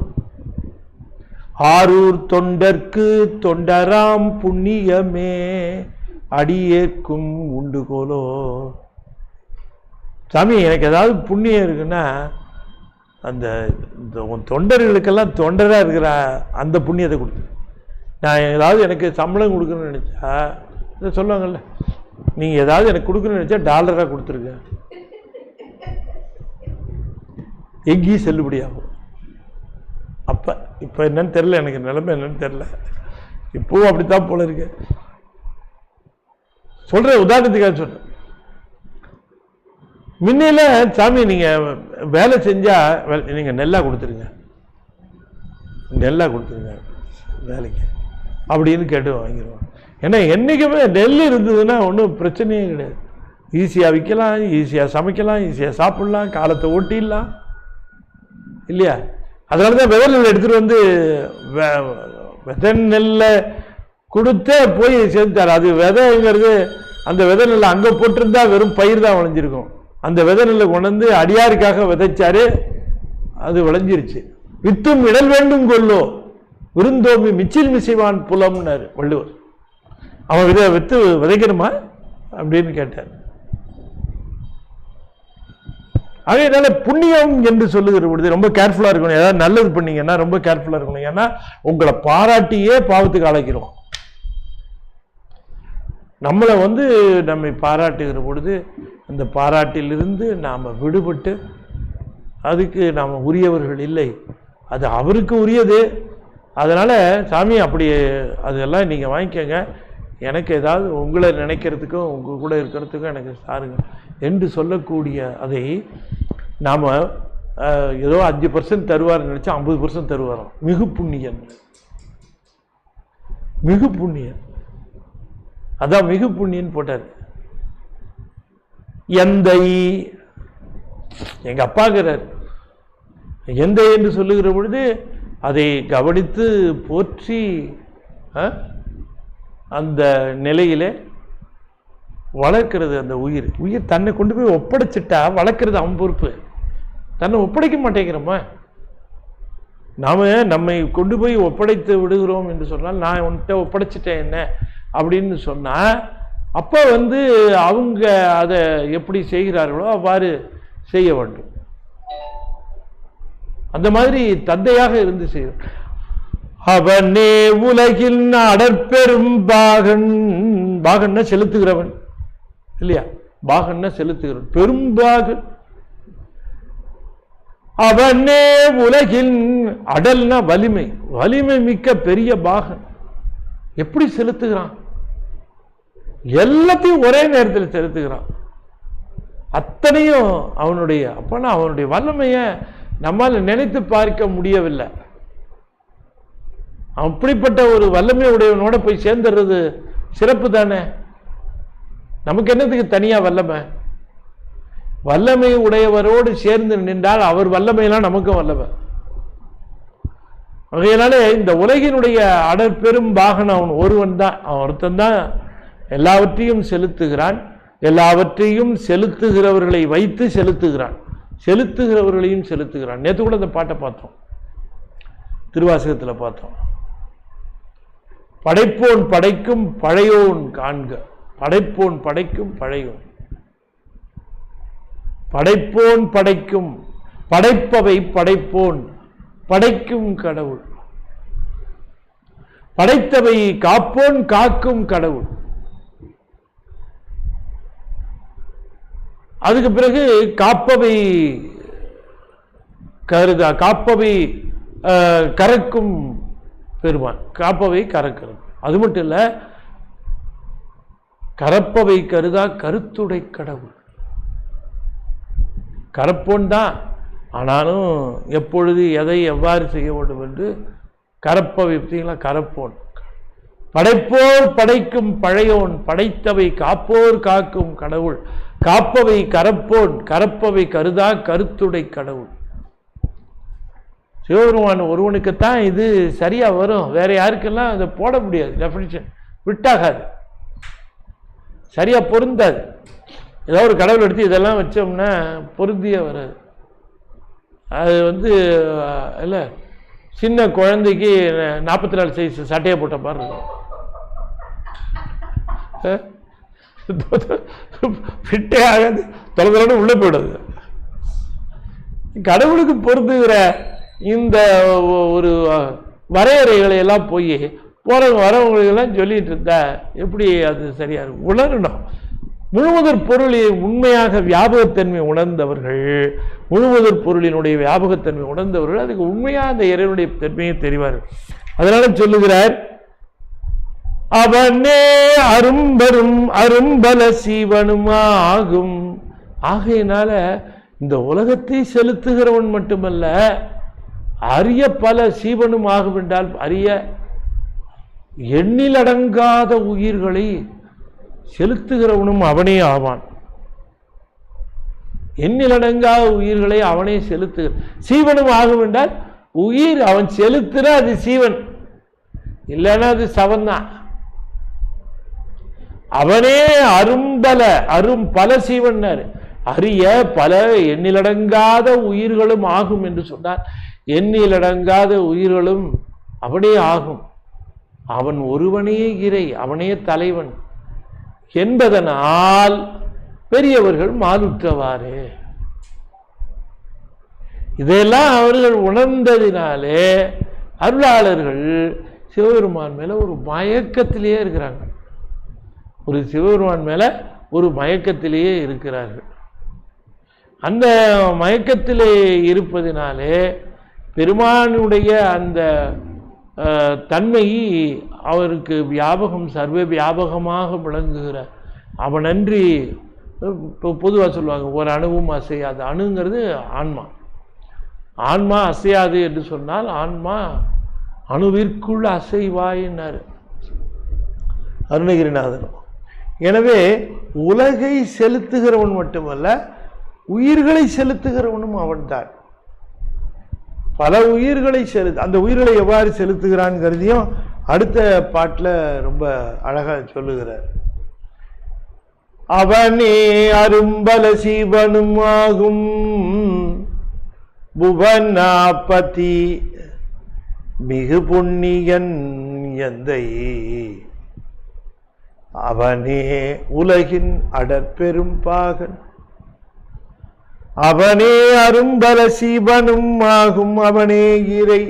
ஆரூர் தொண்டர்க்கு தொண்டராம் புண்ணியமே அடியேற்கும் உண்டுகோலோ. சாமி எனக்கு ஏதாவது புண்ணியம் இருக்குன்னா அந்த தொண்டர்களுக்கெல்லாம் தொண்டராக இருக்கிற அந்த புண்ணியத்தை கொடுத்து, நான் ஏதாவது எனக்கு சம்பளம் கொடுக்கணும்னு நினச்சா இதை சொல்லுவாங்கல்ல, நீங்கள் ஏதாவது எனக்கு கொடுக்கணும்னு நினச்சா டாலராக கொடுத்துருங்க, எங்கேயும் செல்லுபடியாகும். அப்போ இப்போ என்னன்னு தெரில, எனக்கு நிலைமை என்னன்னு தெரில, இப்போவும் அப்படித்தான் போல இருக்கு. சொல்ற உதாரணத்துக்காக சொல்றேன். முன்னையில சாமி நீங்க வேலை செஞ்சா நீங்க நெல்லா கொடுத்துருங்க, நெல்லா கொடுத்துருங்க வேலைக்கு அப்படின்னு கேட்டு வாங்கிடுவோம். ஏன்னா என்னைக்குமே நெல் இருந்ததுன்னா ஒன்றும் பிரச்சனையே கிடையாது. ஈஸியாக விற்கலாம், ஈஸியாக சமைக்கலாம், ஈஸியாக சாப்பிடலாம், காலத்தை ஓட்டிடலாம் இல்லையா? அதனால தான் விதை நெல் எடுத்துகிட்டு வந்து விதை நெல்லை கொடுத்தே போய் சேர்த்தார். அது விதைங்கிறது அந்த விதை நெல்லை அங்கே போட்டிருந்தா வெறும் பயிர் தான் விளைஞ்சிருக்கும். அந்த விதை நெல்லை கொண்டு வந்து அடியாருக்காக விதைச்சாரு, அது விளைஞ்சிருச்சு. வித்தும் இடல் வேண்டும் கொள்ளோ விருந்தோம்பி மிச்சில் மிசைவான் புலம்னாரு வள்ளுவர். அவன் வித்து விதைக்கணுமா அப்படின்னு கேட்டார். அதனால புண்ணியம் என்று சொல்லுகிற பொழுது ரொம்ப கேர்ஃபுல்லா இருக்கணும். ஏதாவது நல்லது பண்ணீங்கன்னா ரொம்ப கேர்ஃபுல்லா இருக்கணும். ஏன்னா உங்களை பாராட்டியே பாவத்துக்கு அழைக்கிறோம். நம்மளை நம்மை பாராட்டுகிற பொழுது அந்த பாராட்டிலிருந்து நாம் விடுபட்டு, அதுக்கு நாம் உரியவர்கள் இல்லை, அது அவருக்கு உரியது. அதனால் சாமி அப்படி அதெல்லாம் நீங்கள் வாங்கிக்கோங்க, எனக்கு ஏதாவது உங்களை நினைக்கிறதுக்கும் உங்கள் கூட இருக்கிறதுக்கும் எனக்கு சாருங்க என்று சொல்லக்கூடிய அதை நாம் ஏதோ 5% தருவார்னு நினச்சா 50% தருவாராம். மிகு புண்ணியன், மிகு புண்ணியன். அதான் மிகு புண்ணியன் போட்டார். எந்தை எங்க அப்பாங்கிறார். எந்தை என்று சொல்லுகிற பொழுது அதை கவனித்து போற்றி அந்த நிலையிலே வளர்க்கிறது. அந்த உயிர் உயிர் தன்னை கொண்டு போய் ஒப்படைச்சிட்டா வளர்க்கிறது அவன் பொறுப்பு. தன்னை ஒப்படைக்க மாட்டேங்கிறோமா? நாம நம்மை கொண்டு போய் ஒப்படைத்து விடுகிறோம் என்று சொன்னால், நான் உன்கிட்ட ஒப்படைச்சிட்டேன் என்ன அப்படின்னு சொன்னா, அப்போ அவங்க அதை எப்படி செய்கிறார்களோ அவ்வாறு செய்ய வேண்டும். அந்த மாதிரி தந்தையாக இருந்து செய்யும். அவனே உலகில் அடற்பெரும் பாகன். பாகன்னா செலுத்துகிறவன் இல்லையா? பாகன்னா செலுத்துகிறவன், பெரும்பாகன். அவனே உலகின் அடல்னா வலிமை, வலிமை மிக்க பெரிய பாகன். எப்படி செலுத்துகிறான்? எல்லாத்தையும் ஒரே நேரத்தில் செலுத்துகிறான். அத்தனையும் அவனுடைய. அப்பனா அவனுடைய வல்லமைய நம்மால் நினைத்து பார்க்க முடியவில்லை. அப்படிப்பட்ட ஒரு வல்லமை உடையவனோட போய் சேர்ந்துடுறது சிறப்பு தானே. நமக்கு என்னத்துக்கு தனியா வல்லமை? வல்லமை உடையவரோடு சேர்ந்து நின்றால் அவர் வல்லமையெல்லாம் நமக்கும் வல்லமை. அதனாலே இந்த உலகினுடைய அடற்பெரும் பாகன் அவன் ஒருவன் தான். அவன் ஒருத்தன் தான் எல்லாவற்றையும் செலுத்துகிறான். எல்லாவற்றையும் செலுத்துகிறவர்களை வைத்து செலுத்துகிறான், செலுத்துகிறவர்களையும் செலுத்துகிறான். நேற்று கூட அந்த பாட்டை பார்த்தோம், திருவாசகத்தில் பார்த்தோம். படைப்போன் படைக்கும் பழையோன் காண்க. படைப்போன் படைக்கும் பழையோன். படைப்போன் படைக்கும், படைப்பவை படைப்போன், படைக்கும் கடவுள். படைத்தவை காப்போன் காக்கும் கடவுள். அதுக்கு பிறகு காப்பவை கருதா, காப்பவை கறக்கும் பெருமான். காப்பவை கறக்கிறது. அது மட்டும் இல்ல, கறப்பவை கருதா கருத்துடை கடவுள். கறப்போன் தான், ஆனாலும் எப்பொழுது எதை எவ்வாறு செய்ய வேண்டும் என்று கறப்பவை பார்த்தீங்களா? கறப்போன். படைப்போர் படைக்கும் பழையோன், படைத்தவை காப்போர் காக்கும் கடவுள். காப்பவை கறப்போன், கறப்பவை கருதா கருத்துடை கடவுள். சிவபெருமான் ஒருவனுக்குத்தான் இது சரியா வரும், வேற யாருக்கெல்லாம் அதை போட முடியாது. டெஃபினிஷன் விட்டாகாது, சரியா பொருந்தாது. ஏதாவது ஒரு கடவுள் எடுத்து இதெல்லாம் வச்சோம்னா பொருந்திய வராது. அது இல்லை சின்ன குழந்தைக்கு 44 சைஸ் சட்டையை போட்ட மாதிரி இருக்கும். ஃபிட்டே ஆகாது, தொலைதோட உள்ள போயிடுது. கடவுளுக்கு பொறுத்துக்கிற இந்த ஒரு வரையறைகளை எல்லாம் போய் வரவங்களெல்லாம் சொல்லிட்டு இருந்தா எப்படி அது சரியா இருக்கும்? உணரணும். முழுமுதற் பொருளை உண்மையாக வியாபகத்தன்மை உணர்ந்தவர்கள், முழுமுதற் பொருளினுடைய வியாபகத்தன்மை உணர்ந்தவர்கள் அதுக்கு உண்மையாக அந்த இறைவனுடைய தன்மையை தெரிவார்கள். அதனால சொல்லுகிறார், அவனே அரும்பெரும் அரும்பல சீவனுமா ஆகும். ஆகையினால இந்த உலகத்தை செலுத்துகிறவன் மட்டுமல்ல, அரிய பல சீவனும் ஆகும் என்றால் அரிய எண்ணிலடங்காத உயிர்களை செலுத்துகிறவனும் அவனே ஆவான். எண்ணிலடங்காத உயிர்களை அவனே செலுத்துகிற சீவனும் ஆகும் என்றால் உயிர் அவன் செலுத்துற அது சீவன், இல்லைன்னா அது சவன்தான். அவனே அரும்பல பல சீவன்னாரு. அரிய பல எண்ணிலடங்காத உயிர்களும் ஆகும் என்று சொன்னார். எண்ணிலடங்காத உயிர்களும் அவனே ஆகும். அவன் ஒருவனே இறை, அவனே தலைவன் என்பதனால் பெரியவர்கள் மாலுற்றவாறு. இதெல்லாம் அவர்கள் உணர்ந்ததினாலே அருளாளர்கள் சிவபெருமான் மேல ஒரு மயக்கத்திலேயே இருக்கிறாங்க. ஒரு சிவபெருமான் மேல ஒரு மயக்கத்திலேயே இருக்கிறார்கள். அந்த மயக்கத்திலே இருப்பதினாலே பெருமானுடைய அந்த தன்மை அவருக்கு வியாபகம், சர்வ வியாபகமாக விளங்குகிறார். அவனன்றி பொதுவாக சொல்லுவாங்க ஒரு அணுவும் அசையாது. அணுங்கிறது ஆன்மா. ஆன்மா அசையாது என்று சொன்னால் ஆன்மா அணுவிற்குள் அசைவாயினார் அருணகிரிநாதன். எனவே உலகை செலுத்துகிறவன் மட்டுமல்ல, உயிர்களை செலுத்துகிறவனும் அவன்தான். பல உயிர்களை அந்த உயிர்களை எவ்வாறு செலுத்துகிறான் கருதியும் அடுத்த பாட்டில் ரொம்ப அழகா சொல்லுகிறார். அவனே அரும்பல சீவனும் ஆகும் புவனாபதி மிகு புண்ணியன் எந்தை. அவனே உலகின் அடற்பெரும் பாகன். அவனே அரும்பல சீவனும் ஆகும். அவனே இறை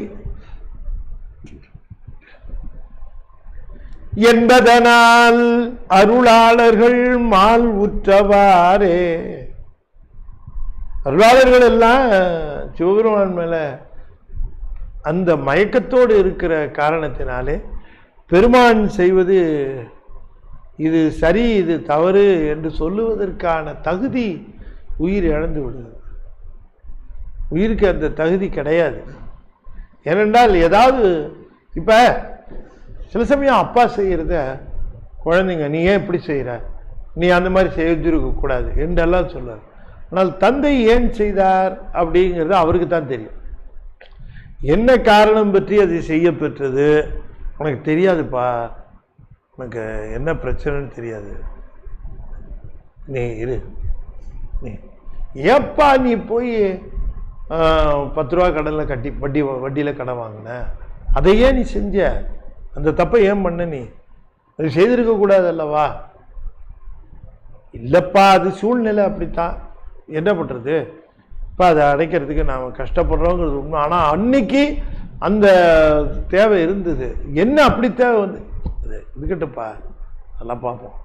என்பதனால் அருளாளர்கள் மால் உற்றவாறே. அருளாளர்கள் எல்லாம் சிவபெருமான் மேல அந்த மயக்கத்தோடு இருக்கிற காரணத்தினாலே பெருமான் செய்வது இது சரி இது தவறு என்று சொல்லுவதற்கான தகுதி உயிர் இழந்து விடுது. உயிருக்கு அந்த தகுதி கிடையாது. ஏனென்றால் ஏதாவது இப்ப சில சமயம் அப்பா செய்யறத குழந்தைங்க நீ ஏன் இப்படி செய்யற, நீ அந்த மாதிரி செஞ்சிருக்க கூடாது என்றெல்லாம் சொல்றார். ஆனால் தந்தை ஏன் செய்தார் அப்படிங்கிறது அவருக்கு தான் தெரியும். என்ன காரணம் பற்றி அது செய்ய பெற்றது உனக்கு தெரியாதுப்பா, உனக்கு என்ன பிரச்சனைன்னு தெரியாது, நீ இரு. நீ ஏப்பா நீ போய் 10 ரூபா கடனில் கட்டி வட்டியில் கடன் வாங்கின, அதையே நீ செஞ்ச, அந்த தப்பை ஏன் பண்ண, நீ அது செய்திருக்க கூடாது அல்லவா? இல்லைப்பா அது சூழ்நிலை அப்படித்தான், என்ன பண்ணுறது, இப்போ அதை அடைக்கிறதுக்கு நாம் கஷ்டப்படுறோங்கிறது உண்மை. ஆனால் அன்னைக்கு அந்த தேவை இருந்தது. என்ன அப்படி தேவை வந்து இருக்கட்டும்ப்பா அதெல்லாம் பார்ப்போம்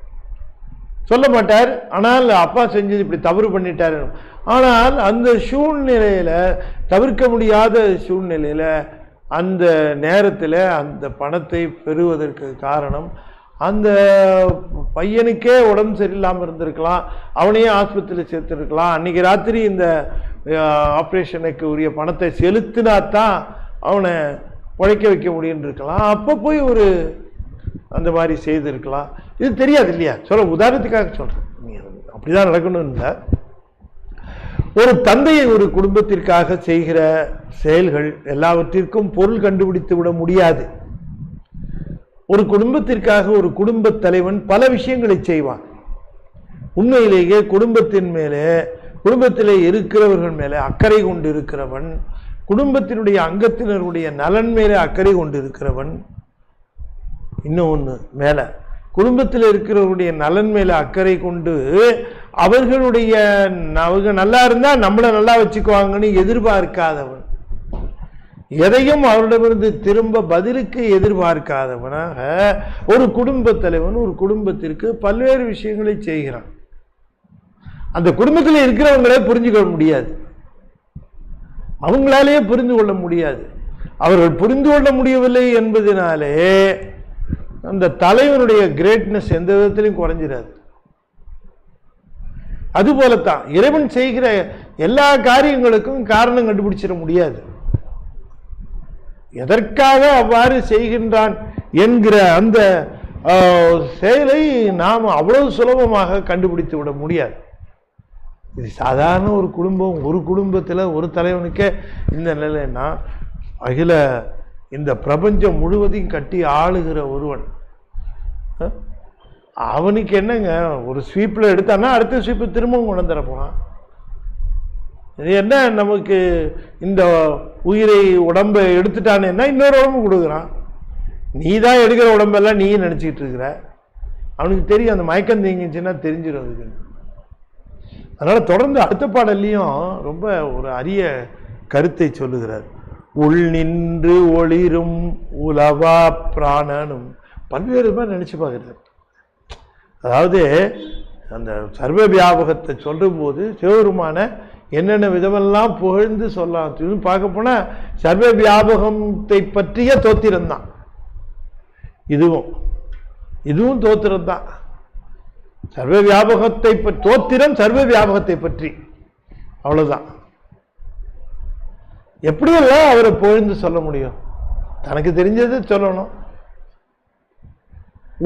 சொல்ல மாட்டார். ஆனால் அப்பா செஞ்சது இப்படி தவறு பண்ணிட்டாரு. ஆனால் அந்த சூழ்நிலையில, தவிர்க்க முடியாத சூழ்நிலையில, அந்த நேரத்தில் அந்த பணத்தை பெறுவதற்கு காரணம் அந்த பையனுக்கே உடம்பு சரியில்லாமல் இருந்திருக்கலாம், அவனையே ஆஸ்பத்திரியில் சேர்த்துருக்கலாம். அன்னைக்கு ராத்திரி இந்த ஆப்ரேஷனுக்கு உரிய பணத்தை செலுத்தினாத்தான் அவனை உழைக்க வைக்க முடியும்னு இருக்கலாம். அப்போ போய் ஒரு அந்த மாதிரி செய்திருக்கலாம். இது தெரியாது இல்லையா? உதாரணத்துக்காக சொல்றேன், அப்படிதான் நடக்கணும் இல்லை. ஒரு தந்தையை ஒரு குடும்பத்திற்காக செய்கிற செயல்கள் எல்லாவற்றிற்கும் பொருள் கண்டுபிடித்து விட முடியாது. ஒரு குடும்பத்திற்காக ஒரு குடும்ப தலைவன் பல விஷயங்களை செய்வான். உண்மையிலேயே குடும்பத்தின் மேலே, குடும்பத்திலே இருக்கிறவர்கள் மேலே அக்கறை கொண்டு இருக்கிறவன் குடும்பத்தினுடைய அங்கத்தினருடைய நலன் மேலே அக்கறை கொண்டு இருக்கிறவன். இன்னொன்று மேல குடும்பத்தில் இருக்கிறவருடைய நலன் மேல அக்கறை கொண்டு அவங்க நல்லா இருந்தா நம்மளை நல்லா வச்சுக்குவாங்கன்னு எதிர்பார்க்காதவன், எதையும் அவரிடமிருந்து திரும்ப பதிலுக்கு எதிர்பார்க்காதவனாக ஒரு குடும்ப தலைவன் ஒரு குடும்பத்திற்கு பல்வேறு விஷயங்களை செய்கிறான். அந்த குடும்பத்தில் இருக்கிறவங்களே புரிஞ்சுக்கொள்ள முடியாது, அவங்களாலேயே புரிந்து கொள்ள முடியாது. அவர்கள் புரிந்து கொள்ள முடியவில்லை என்பதனாலே அந்த தலைவனுடைய கிரேட்னஸ் எந்த விதத்திலையும் குறைஞ்சிடாது. அதுபோலத்தான் இறைவன் செய்கிற எல்லா காரியங்களுக்கும் காரணம் கண்டுபிடிச்சிட முடியாது. எதற்காக அவ்வாறு செய்கின்றான் என்கிற அந்த செயலை நாம் அவ்வளவு சுலபமாக கண்டுபிடித்து விட முடியாது. இது சாதாரண ஒரு குடும்பம், ஒரு குடும்பத்தில் ஒரு தலைவனுக்கே இந்த நிலைன்னா அகில இந்த பிரபஞ்சம் முழுவதையும் கட்டி ஆளுகிற ஒருவன், அவனுக்கு என்னங்க ஒரு ஸ்வீப்பில் எடுத்தானா அடுத்த ஸ்வீப்பு திரும்பவும் கொண்டு வந்துட போனான். இது என்ன நமக்கு இந்த உயிரை உடம்பை எடுத்துட்டானேன்னா இன்னொரு உடம்பு கொடுக்குறான். நீ தான் எடுக்கிற உடம்பெல்லாம் நீ நினச்சிக்கிட்டு இருக்கிற. அவனுக்கு தெரியும் அந்த மயக்கம் தேங்கிச்சுன்னா தெரிஞ்சிடும் அதுக்கு. அதனால் தொடர்ந்து அடுத்த பாடல்லையும் ரொம்ப ஒரு அரிய கருத்தை சொல்லுகிறார். உள் நின்று ஒளிரும் உலவா பிராணனும் பல்வேறு பேர் நினச்சி பார்க்குறார். அதாவது அந்த சர்வ வியாபகத்தை சொல்லும் போது சிவபெருமான என்னென்ன விதமெல்லாம் புகழ்ந்து சொல்லலாம். பார்க்க போனால் சர்வ வியாபகத்தை பற்றிய தோத்திரம் தான் இதுவும் தோத்திரம் தான். சர்வ வியாபகத்தை தோத்திரம் சர்வ வியாபகத்தை பற்றி, அவ்வளவுதான். எப்படியெல்லாம் அவரை புகழ்ந்து சொல்ல முடியும்? தனக்கு தெரிஞ்சது சொல்லணும்.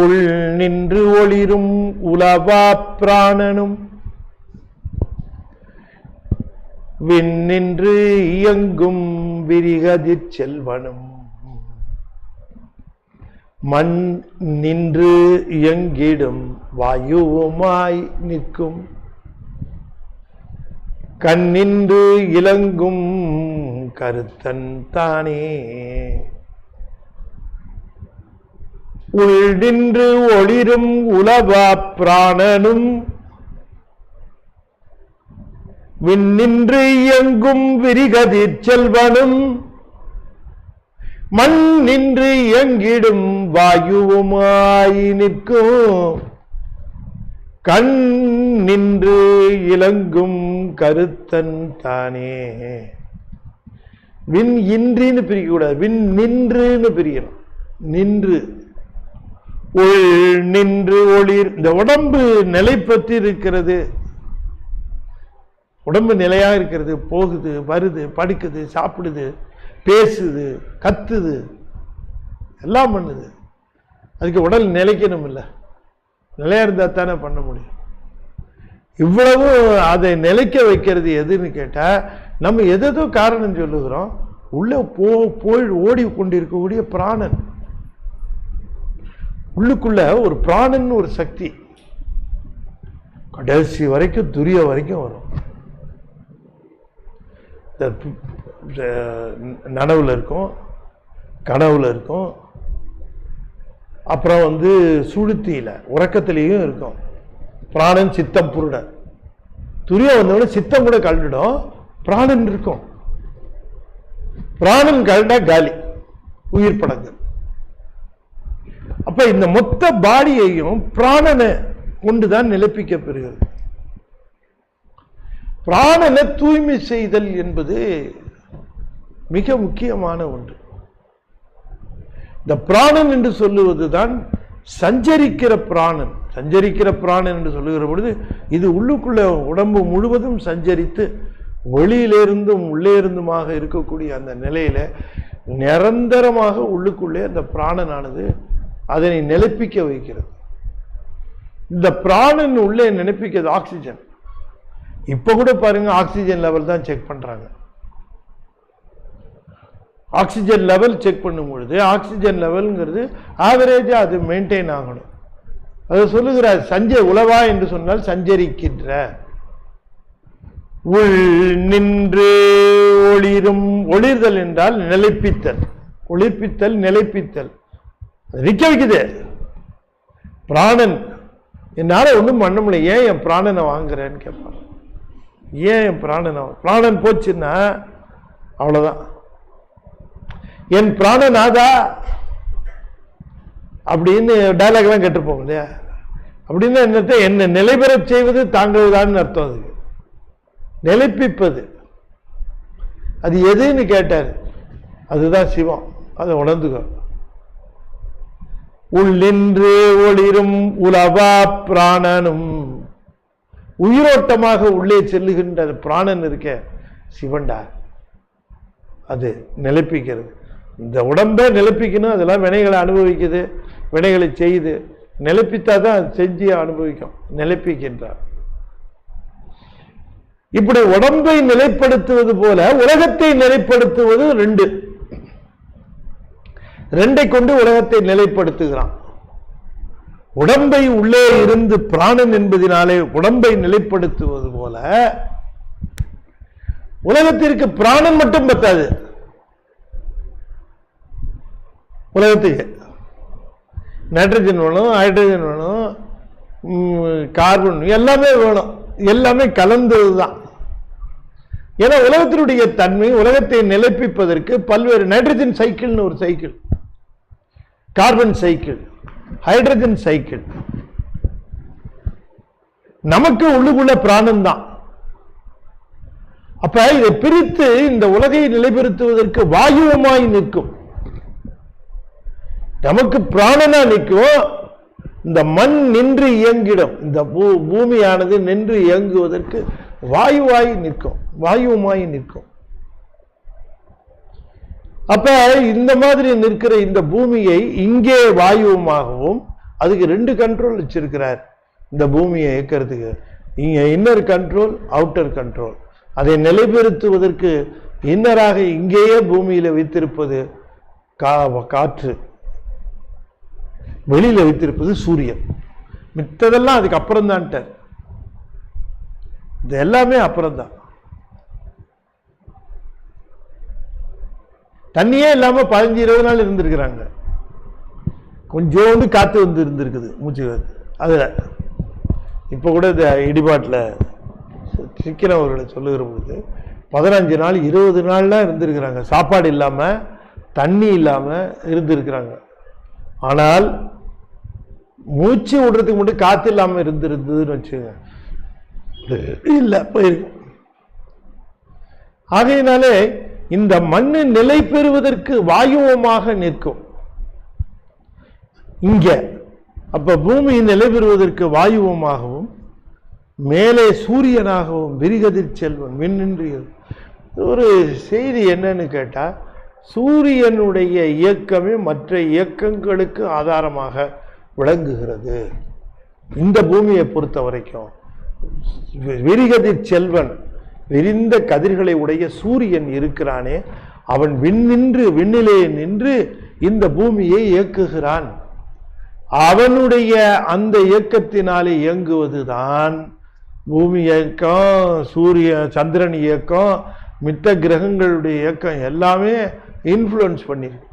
உள் நின்று ஒளிரும் உலவா பிராணனும் விண்ணின்று இயங்கும் விரிகதிர் செல்வனும் மண் நின்று இயங்கிடும் வாயுவுமாய் நிற்கும் கண்ணின்று இலங்கும் கருத்தன் தானே. உள் நின்று ஒளிரும் உலவா பிராணனும் விண்ணின்று இயங்கும் விரிகதிர் செல்வனும் மண் நின்று இயங்கிடும் வாயுவுமாய் நிற்கும் கண் நின்று இலங்கும் கருத்தன் தானே. விண் இன்றின்னு பிரிக்க கூடாது, விண் நின்றுன்னு பிரிக்கணும். நின்று உள் நின்று ஒளிர். இந்த உடம்பு நிலை பற்றி இருக்கிறது, உடம்பு நிலையாக இருக்கிறது, போகுது வருது படுக்குது சாப்பிடுது பேசுது கத்துது எல்லாம் பண்ணுது. அதுக்கு உடல் நிலைக்கணும் இல்லை, நிலையா இருந்தால் தானே பண்ண முடியும். இவ்வளவு அதை நிலைக்க வைக்கிறது எதுன்னு கேட்டா நம்ம எதோ காரணம் சொல்லுகிறோம். உள்ள போய் ஓடி கொண்டிருக்கக்கூடிய பிராணன், உள்ளுக்குள்ள ஒரு பிராணன் ஒரு சக்தி கடைசி வரைக்கும் துரிய வரைக்கும் வரும். நனவுல இருக்கும், கனவுல இருக்கும், அப்புறம் சுழுத்தியில உறக்கத்திலையும் இருக்கும். பிராணன் சித்தம் புருட துரிய வந்தோட சித்தம் கூட கலந்துடும், பிராணன் இருக்கும். பிராணன் கலண்டா காலி, உயிர் படங்கள். அப்ப இந்த மொத்த பாடியையும் பிராணனை கொண்டுதான் நிலைப்பிக்க பெறுகிறது. பிராணனை தூய்மை செய்தல் என்பது மிக முக்கியமான ஒன்று. இந்த பிராணன் என்று சொல்லுவதுதான் சஞ்சரிக்கிற பிராணன். சஞ்சரிக்கிற பிராணன் என்று சொல்லுகிற பொழுது இது உள்ளுக்குள்ள உடம்பு முழுவதும் சஞ்சரித்து வெளியிலிருந்தும் உள்ளே இருந்துமாக இருக்கக்கூடிய அந்த நிலையில நிரந்தரமாக உள்ளுக்குள்ளே அந்த பிராணனானது அதனை நிலைப்பிக்க வைக்கிறது. இந்த பிராணன் உள்ளே நினைப்பிக்கிறது ஆக்சிஜன். இப்ப கூட பாருங்க ஆக்சிஜன் லெவல் தான் செக் பண்றாங்க. ஆக்சிஜன் லெவல் செக் பண்ணும் பொழுது ஆக்சிஜன் லெவல்ங்கிறது ஆவரேஜா அது மெயின்டைன் ஆகணும். அதை சொல்லுகிறார் உலவா என்று சொன்னால் சஞ்சரிக்கின்ற. உள் நின்று ஒளிரும் ஒளிர்தல் என்றால் நிலைப்பித்தல், ஒளிர்ப்பித்தல், நிலைப்பித்தல், நிக்க வைக்குது. பிராணன் என்னால ஒன்றும் பண்ண முடியல, ஏன் என் பிராணனை வாங்குறேன்னு கேட்பான். ஏன் என் பிராணனை, பிராணன் போச்சுன்னா அவ்வளவுதான். என் பிராணநாதா அப்படின்னு டைலாக் எல்லாம் கேட்டுப்போம் இல்லையா? அப்படின்னு என்னத்தை என்ன நிலைபெற செய்வது தாங்குவதுதான் அர்த்தம். அதுக்கு நிலைப்பிப்பது அது எதுன்னு கேட்டார். அதுதான் சிவம். அதை உணர்ந்துக. உள்ளின்று ஒளிரும் உலவா பிராணனும், உயிரோட்டமாக உள்ளே செல்லுகின்ற பிராணன் இருக்க சிவன்டா. அது நிலைப்பிக்கிறது. இந்த உடம்பை நிலைப்பிக்கணும். அதெல்லாம் வினைகளை அனுபவிக்குது, வினைகளை செய்யுது. நிலைப்பித்தாதான் செஞ்சு அனுபவிக்கும். நிலைப்பிக்கின்றார். இப்படி உடம்பை நிலைப்படுத்துவது போல உலகத்தை நிலைப்படுத்துவது ரெண்டை கொண்டு உலகத்தை நிலைப்படுத்துகிறான். உடம்பை உள்ளே இருந்து பிராணன் என்பதினாலே உடம்பை நிலைப்படுத்துவது போல உலகத்திற்கு பிராணன் மட்டும் பத்தாது. உலகத்துக்கு நைட்ரஜன் வேணும், ஹைட்ரஜன் வேணும், கார்பன் எல்லாமே வேணும். எல்லாமே கலந்ததுதான். ஏன்னா உலகத்தினுடைய தன்மை உலகத்தை நிலைப்பிப்பதற்கு பல்வேறு நைட்ரஜன் சைக்கிள்னு ஒரு cycle, carbon cycle, hydrogen cycle. நமக்கு உள்ளுக்குள்ள பிராணம் தான். அப்ப இதை பிரித்து இந்த உலகை நிலைபெறுத்துவதற்கு வாயுவமாய் நிற்கும். நமக்கு பிராணனா நிற்கும். இந்த மண் நின்று இயங்கிடும். இந்த பூமியானது நின்று இயங்குவதற்கு வாயுவாய் நிற்கும், வாயுமாய் நிற்கும். அப்ப இந்த மாதிரி நிற்கிற இந்த பூமியை இங்கே வாயுவமாகவும், அதுக்கு 2 கண்ட்ரோல் வச்சிருக்கிறார். இந்த பூமியை இயக்கிறதுக்கு இங்க இன்னர் கண்ட்ரோல், அவுட்டர் கண்ட்ரோல். அதை நிலைபெறுத்துவதற்கு இன்னராக இங்கேயே பூமியில வைத்திருப்பது காற்று, வெளியில வைத்திருப்பது சூரியன். மித்ததெல்லாம் அதுக்கு அப்புறம் தான். இது எல்லாமே அப்புறம்தான். தண்ணியே இல்லாம 15-20 நாள் இருந்திருக்கிறாங்க. கொஞ்சோண்டு காத்து வந்து இருந்திருக்குது, மூச்சு காத்து. அதுல இப்ப கூட இந்த இடிபாட்டில் சிக்கிறவர்களை சொல்லுகிற பொழுது 15 நாள் 20 நாள்லாம் இருந்திருக்கிறாங்க. சாப்பாடு இல்லாம, தண்ணி இல்லாம இருந்திருக்கிறாங்க. ஆனால் மூச்சு விடுறதுக்கு மட்டும் காத்து இல்லாம இருந்திருந்ததுன்னு வச்சுங்க, இல்ல போயிருக்கு. ஆகையினாலே இந்த மண்ணு நிலை பெறுவதற்கு வாயுவமாக நிற்கும் இங்க. அப்ப பூமி நிலை பெறுவதற்கு வாயுவமாகவும், மேலே சூரியனாகவும், விரிகதிர் செல்வன் விண்ணின்று. ஒரு செய்தி என்னன்னு கேட்டா, சூரியனுடைய இயக்கமே மற்ற இயக்கங்களுக்கு ஆதாரமாக விளங்குகிறது. இந்த பூமியை பொறுத்த வரைக்கும் விரிகதிர் செல்வன், விரிந்த கதிர்களை உடைய சூரியன் இருக்கிறானே, அவன் விண்ணிலே நின்று இந்த பூமியை இயக்குகிறான். அவனுடைய அந்த இயக்கத்தினாலே இயங்குவதுதான் பூமி இயக்கம், சூரிய சந்திரன் இயக்கம், மித்த கிரகங்களுடைய இயக்கம் எல்லாமே இன்ஃப்ளூயன்ஸ் பண்ணிருக்கு.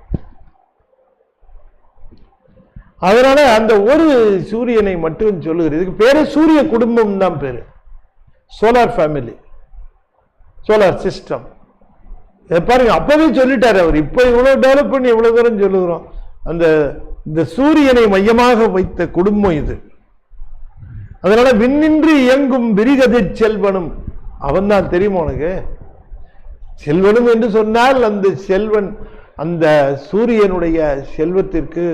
அதனால அந்த ஒரு சூரியனை மட்டும் சொல்லுகிறது. இதுக்கு பேரு சூரிய குடும்பம் தான் பேரு, சோலார் ஃபேமிலி, சோலார் சிஸ்டம். பாருங்க, அப்பவே சொல்லிட்டாரு அவர். இப்ப இவ்வளவு டெவலப் பண்ணி எவ்வளவு தூரம் சொல்லுகிறோம். இந்த சூரியனை மையமாக வைத்த குடும்பம் இது. அதனால விண்ணின்றி இயங்கும் விரிகதிர் செல்வனும் அவன் தான். தெரியுமா உனக்கு? செல்வனும் என்று சொன்னால் அந்த செல்வன் அந்த சூரியனுடைய செல்வத்திற்கு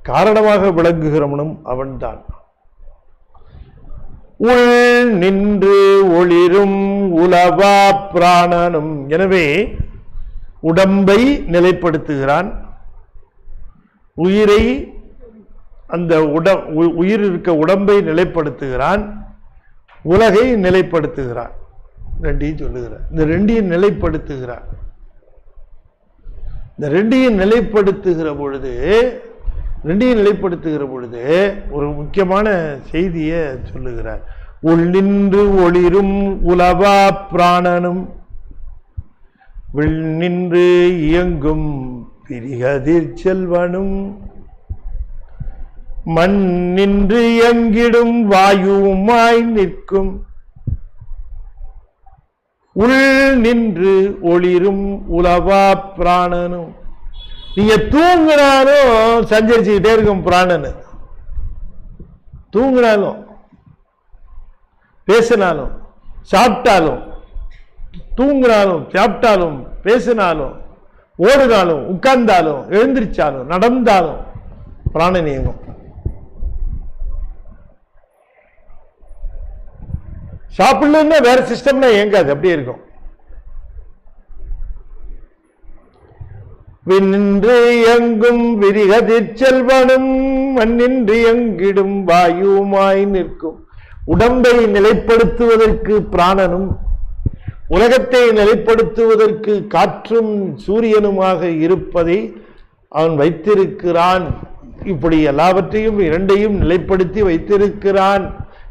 காரணமாக விளங்குகிறவனும் அவன்தான். உள் நின்று ஒளிரும் உலவா பிராணனும். எனவே உடம்பை நிலைப்படுத்துகிறான், உயிரை, அந்த உயிர் இருக்க உடம்பை நிலைப்படுத்துகிறான், உலகை நிலைப்படுத்துகிறான். ரெண்டையும் சொல்லுகிறார். இந்த ரெண்டையும் நிலைப்படுத்துகிறார். இந்த ரெண்டையும் நிலைப்படுத்துகிற பொழுது ஒரு முக்கியமான செய்தியை சொல்லுகிறார். உள் நின்று ஒளிரும் உலவா பிராணனும். வில் நின்று இயங்கும் பிரிகதிர் செல்வனும் மண் நின்று இயங்கிடும் வாயுமாய் நிற்கும் உள் நின்று ஒளிரும் உலவா பிராணனும். நீங்க தூங்கினாலும் சஞ்சரிச்சுக்கிட்டே இருக்கும் பிராணனு. தூங்கினாலும் பேசினாலும் சாப்பிட்டாலும் தூங்கினாலும் சாப்பிட்டாலும் பேசினாலும் ஓடுனாலும் உட்கார்ந்தாலும் எழுந்திரிச்சாலும் நடந்தாலும் பிராணன் இயங்கும். சாப்பிடலன்னா வேற சிஸ்டம்னா இயங்காது, அப்படியே இருக்கும். விண்ணின்று இயங்கும் விரிகதிர் செல்வனும் மண்ணின்று இயங்கிடும் வாயுமாய் நிற்கும். உடம்பை நிலைப்படுத்துவதற்கு பிராணனும் உலகத்தை நிலைப்படுத்துவதற்கு காற்றும் சூரியனுமாக இருப்பதை அவன் வைத்திருக்கிறான். இப்படி எல்லாவற்றையும் இரண்டையும் நிலைப்படுத்தி வைத்திருக்கிறான்.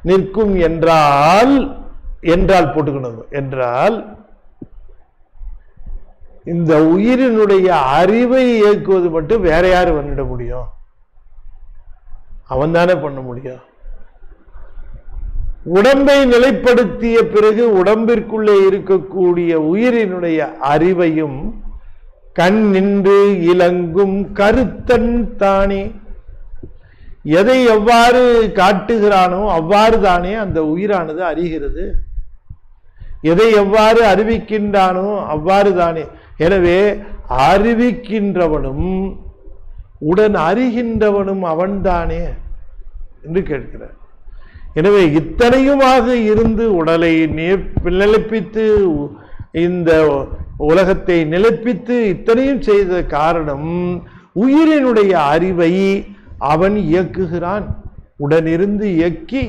நிற்கும் என்றால் என்றால் போட்டுக்கணும். என்றால் இந்த உயிரினுடைய அறிவை இயக்குவது மட்டும் வேற யாரு பண்ணிட முடியும்? அவன் தானே பண்ண முடியும். உடம்பை நிலைப்படுத்திய பிறகு உடம்பிற்குள்ளே இருக்கக்கூடிய உயிரினுடைய அறிவையும் கண் நின்று இலங்கும் கருத்தன் தானே. எதை எவ்வாறு காட்டுகிறானோ அவ்வாறு தானே அந்த உயிரானது அறிகிறது. எதை எவ்வாறு அறிவிக்கின்றானோ அவ்வாறு தானே. எனவே அறிவிக்கின்றவனும் உடன் அறிகின்றவனும் அவன்தானே என்று கேட்கிறார். எனவே இத்தனையுமாக இருந்து உடலை நிலைப்பித்து இந்த உலகத்தை நிலைப்பித்து இத்தனையும் செய்த காரணம் உயிரினுடைய அறிவை அவன் இயக்குகிறான். உடனிருந்து இயக்கி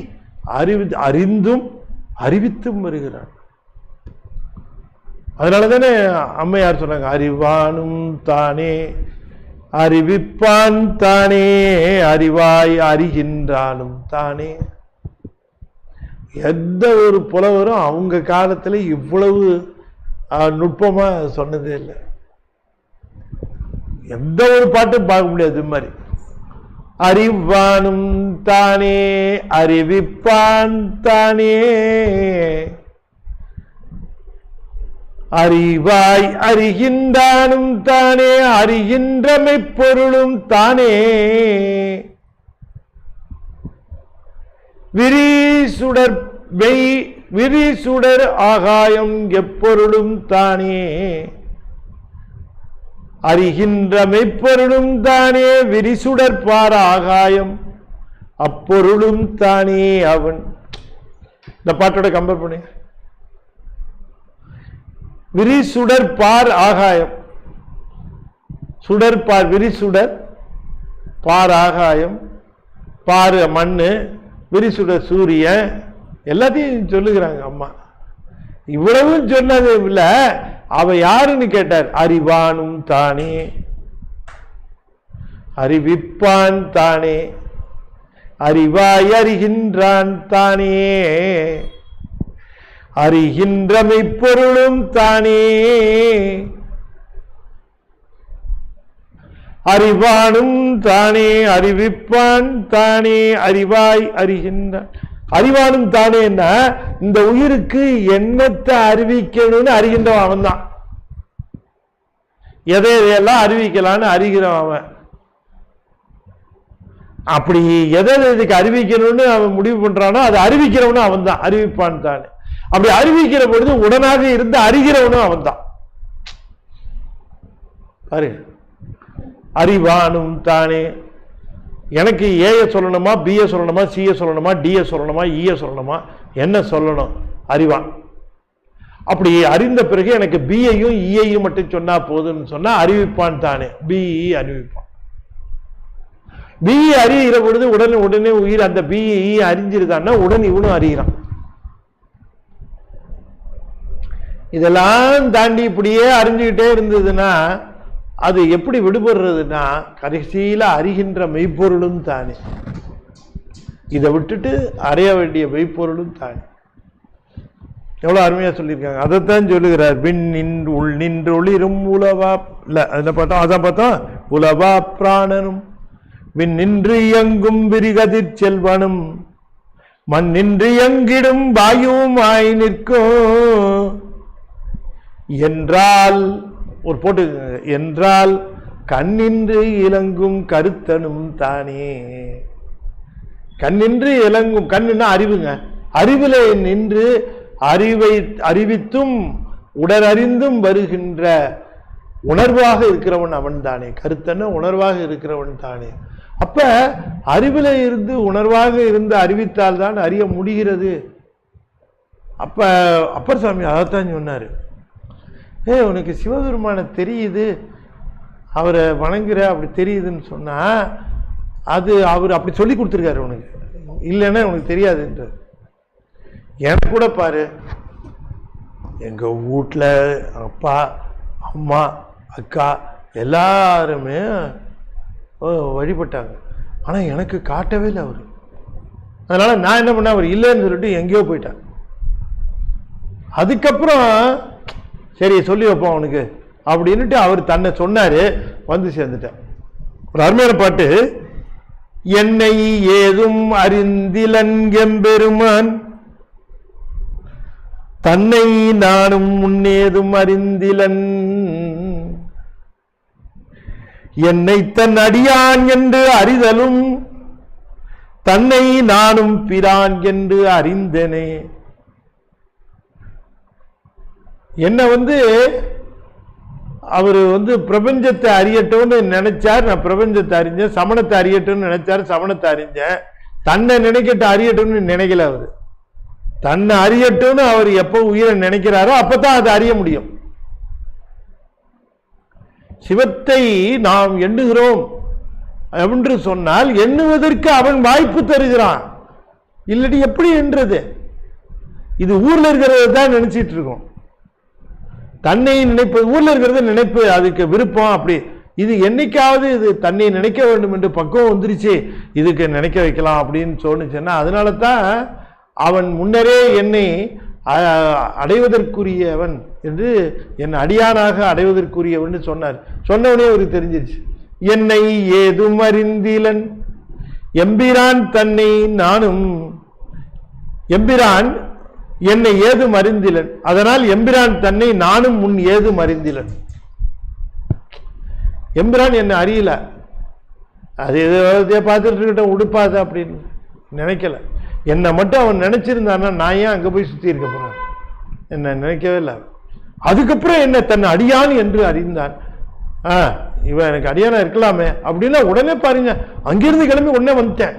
அறிந்தும் அறிவித்தும் வருகிறான். அதனாலதானே அம்மையார் சொன்னாங்க, அறிவானும் தானே அறிவிப்பான் தானே அறிவாய் அறிகின்றானும் தானே. எந்த ஒரு புலவரும் அவங்க காலத்துல இவ்வளவு நுட்பமா சொன்னதே இல்லை. எந்த ஒரு பாட்டும் பார்க்க முடியாது இது மாதிரி. அறிவானும் தானே அறிவிப்பான் தானே அறிவாய் அறிகின்றானும் தானே அறிகின்றமை பொருளும் தானே விரிசுடர் ஆகாயம் எப்பொருளும் தானே அறிகின்ற மெய்ப்பொருளும் தானே விரிசுடர் பார் ஆகாயம் அப்பொருளும் தானே அவன். இந்த பாட்டோட கம்பேர் பண்ணி விரிசுடர் பார் ஆகாயம், சுடர் பார் விரிசுடர் பார் ஆகாயம், பாரு மண்ணு, விரிசுடர் சூரியன், எல்லாத்தையும் சொல்லுகிறாங்க அம்மா. இவ்வளவும் சொன்னது இல்ல, அவ யாருன்னு கேட்டார். அறிவானும் தானே அறிவிப்பான் தானே அறிவாய் அறிகின்றான் தானே அறிகின்றமை பொருளும் தானே அறிவானும் தானே அறிவிப்பான் தானே அறிவாய் அறிகின்றான். அறிவானும் தானே என்ன, இந்த உயிருக்கு என்னத்தை அறிவிக்கணும்னு அறிகின்றவன் அவன் தான். எதையெல்லாம் அறிவிக்கலான்னு அறிகிறவன் அவன். அப்படி எதை இதுக்கு அறிவிக்கணும்னு அவன் முடிவு பண்றானோ அதை அறிவிக்கிறவனும் அவன் தான், அறிவிப்பான் தானே. அப்படி அறிவிக்கிற பொழுது உடனாக இருந்து அறிகிறவனும் அவன் தான். பாரு, அறிவானும் தானே. எனக்கு ஏய சொல்லணுமா, பிஏ சொல்லணுமா, சிஏ சொல்லணுமா, டிஏ சொல்லணுமா, ஈய சொல்லணுமா, என்ன சொல்லணும்? அறிவான். அப்படி அறிந்த பிறகு எனக்கு பிஏயும் இஐயும் மட்டும் சொன்னா போதுன்னு சொன்னா அறிவிப்பான் தானே, பிஇ அறிவிப்பான். பிஇ அறிகிற பொழுது உடனே உயிர் அந்த பிஇ அறிஞ்சிருதான்னா உடன் இவனும் அறிகிறான். இதெல்லாம் தாண்டி இப்படியே அறிஞ்சுக்கிட்டே இருந்ததுன்னா அது எப்படி விடுபடுறதுன்னா கடைசியில அறிகின்ற மெய்ப்பொருளும் தானே. இதை விட்டுட்டு அறிய வேண்டிய மெய்ப்பொருளும் தானே. எவ்வளவு அருமையா சொல்லியிருக்காங்க. அதைத்தான் சொல்லுகிறார். விண் நின்று உள் நின்று ஒளிரும் உலவா இல்ல அதுல பார்த்தோம், அதான் பார்த்தோம். உலவா பிராணனும் விண் நின்று இயங்கும் விரிகதிர் செல்வனும் மண் நின்று இயங்கிடும் வாயுவும் ஆய் நிற்கும் என்றால் ஒரு போட்டு என்றால் கண்ணின்று இலங்கும் கருத்தனும் தானே. கண்ணின்று இலங்கும், கண்ணுன்னா அறிவுங்க. அறிவிலே நின்று அறிவை அறிவித்தும் உடறறிந்தும் வருகின்ற உணர்வாக இருக்கிறவன் அவன் தானே. கருத்தன உணர்வாக இருக்கிறவன் தானே. அப்ப அறிவில இருந்து உணர்வாக இருந்து அறிவித்தால் தான் அறிய முடிகிறது. அப்ப அப்பர் சாமி அதைத்தான் சொன்னாரு. உனக்கு சிவபெருமான தெரியுது, அவரை வணங்குற அப்படி தெரியுதுன்னு சொன்னா அது அவர் அப்படி சொல்லி கொடுத்துருக்காரு உனக்கு, இல்லைன்னா உனக்கு தெரியாதுன்ற. எனக்கு கூட பாரு, எங்க வீட்டில் அப்பா அம்மா அக்கா எல்லாருமே வழிபட்டாங்க. ஆனா எனக்கு காட்டவே இல்லை அவரு. அதனால நான் என்ன பண்ண, அவர் இல்லைன்னு சொல்லிட்டு எங்கேயோ போயிட்டேன். அதுக்கப்புறம் சரி சொல்லி வைப்போம் அவனுக்கு அப்படின்னுட்டு அவர் தன்னை சொன்னாரு, வந்து சேர்ந்துட்டேன். ஒரு அருமையான பாட்டு. என்னை ஏதும் அறிந்திலன் எம்பெருமான் தன்னை நானும் முன்னேதும் அறிந்திலன் என்னை தன் அடியான் என்று அறிதலும் தன்னை நானும் பிரான் என்று அறிந்தனே. என்ன அவரு பிரபஞ்சத்தை அறியட்டும்னு நினைச்சார், நான் பிரபஞ்சத்தை அறிஞ்சேன். சமணத்தை அறியட்டும்னு நினைச்சாரு, சமணத்தை அறிஞ்சேன். தன்னை நினைக்கட்டு அறியட்டும்னு நினைக்கல. அவரு தன்னை அறியட்டும்னு அவர் எப்போ உயிரை நினைக்கிறாரோ அப்பதான் அதை அறிய முடியும். சிவத்தை நாம் எண்ணுகிறோம் என்று சொன்னால் எண்ணுவதற்கு அவன் வாய்ப்பு தருகிறான். இல்லாட்டி எப்படி என்றது? இது ஊர்ல இருக்கிறத தான் நினைச்சிட்டு இருக்கோம். தன்னை நினைப்பது, ஊர்ல இருக்கிறத நினைப்பு, அதுக்கு விருப்பம் அப்படி. இது என்னைக்காவது இது தன்னை நினைக்க வேண்டும் என்று பக்குவம் வந்துருச்சு, இதுக்கு நினைக்க வைக்கலாம் அப்படின்னு சொன்னுச்சுன்னா, அதனால தான் அவன் முன்னரே என்னை அடைவதற்குரியவன் என்று, என் அடியானாக அடைவதற்குரியவன் சொன்னார். சொன்னவனே அவருக்கு தெரிஞ்சிருச்சு. என்னை ஏதும் அறிந்திலன் எம்பிரான் தன்னை நானும், எம்பிரான் என்னை ஏதும் அறிந்திலன், அதனால் எம்பிரான் தன்னை நானும் முன் ஏதும் அறிந்திலன். எம்பிரான் என்னை அறியல, அது எதை பார்த்துட்டு இருக்கட்டும் உடுப்பாத அப்படின்னு நினைக்கல. என்னை மட்டும் அவன் நினைச்சிருந்தான்னா நான் ஏன் அங்க போய் சுத்தி இருக்க போறேன்? என்ன நினைக்கவே இல்லை. அதுக்கப்புறம் என்ன தன் அடியான் என்று அறிந்தான். இவன் எனக்கு அடியானா இருக்கலாமே அப்படின்னா உடனே பாருங்க, அங்கிருந்து கிளம்பி உடனே வந்துட்டேன்.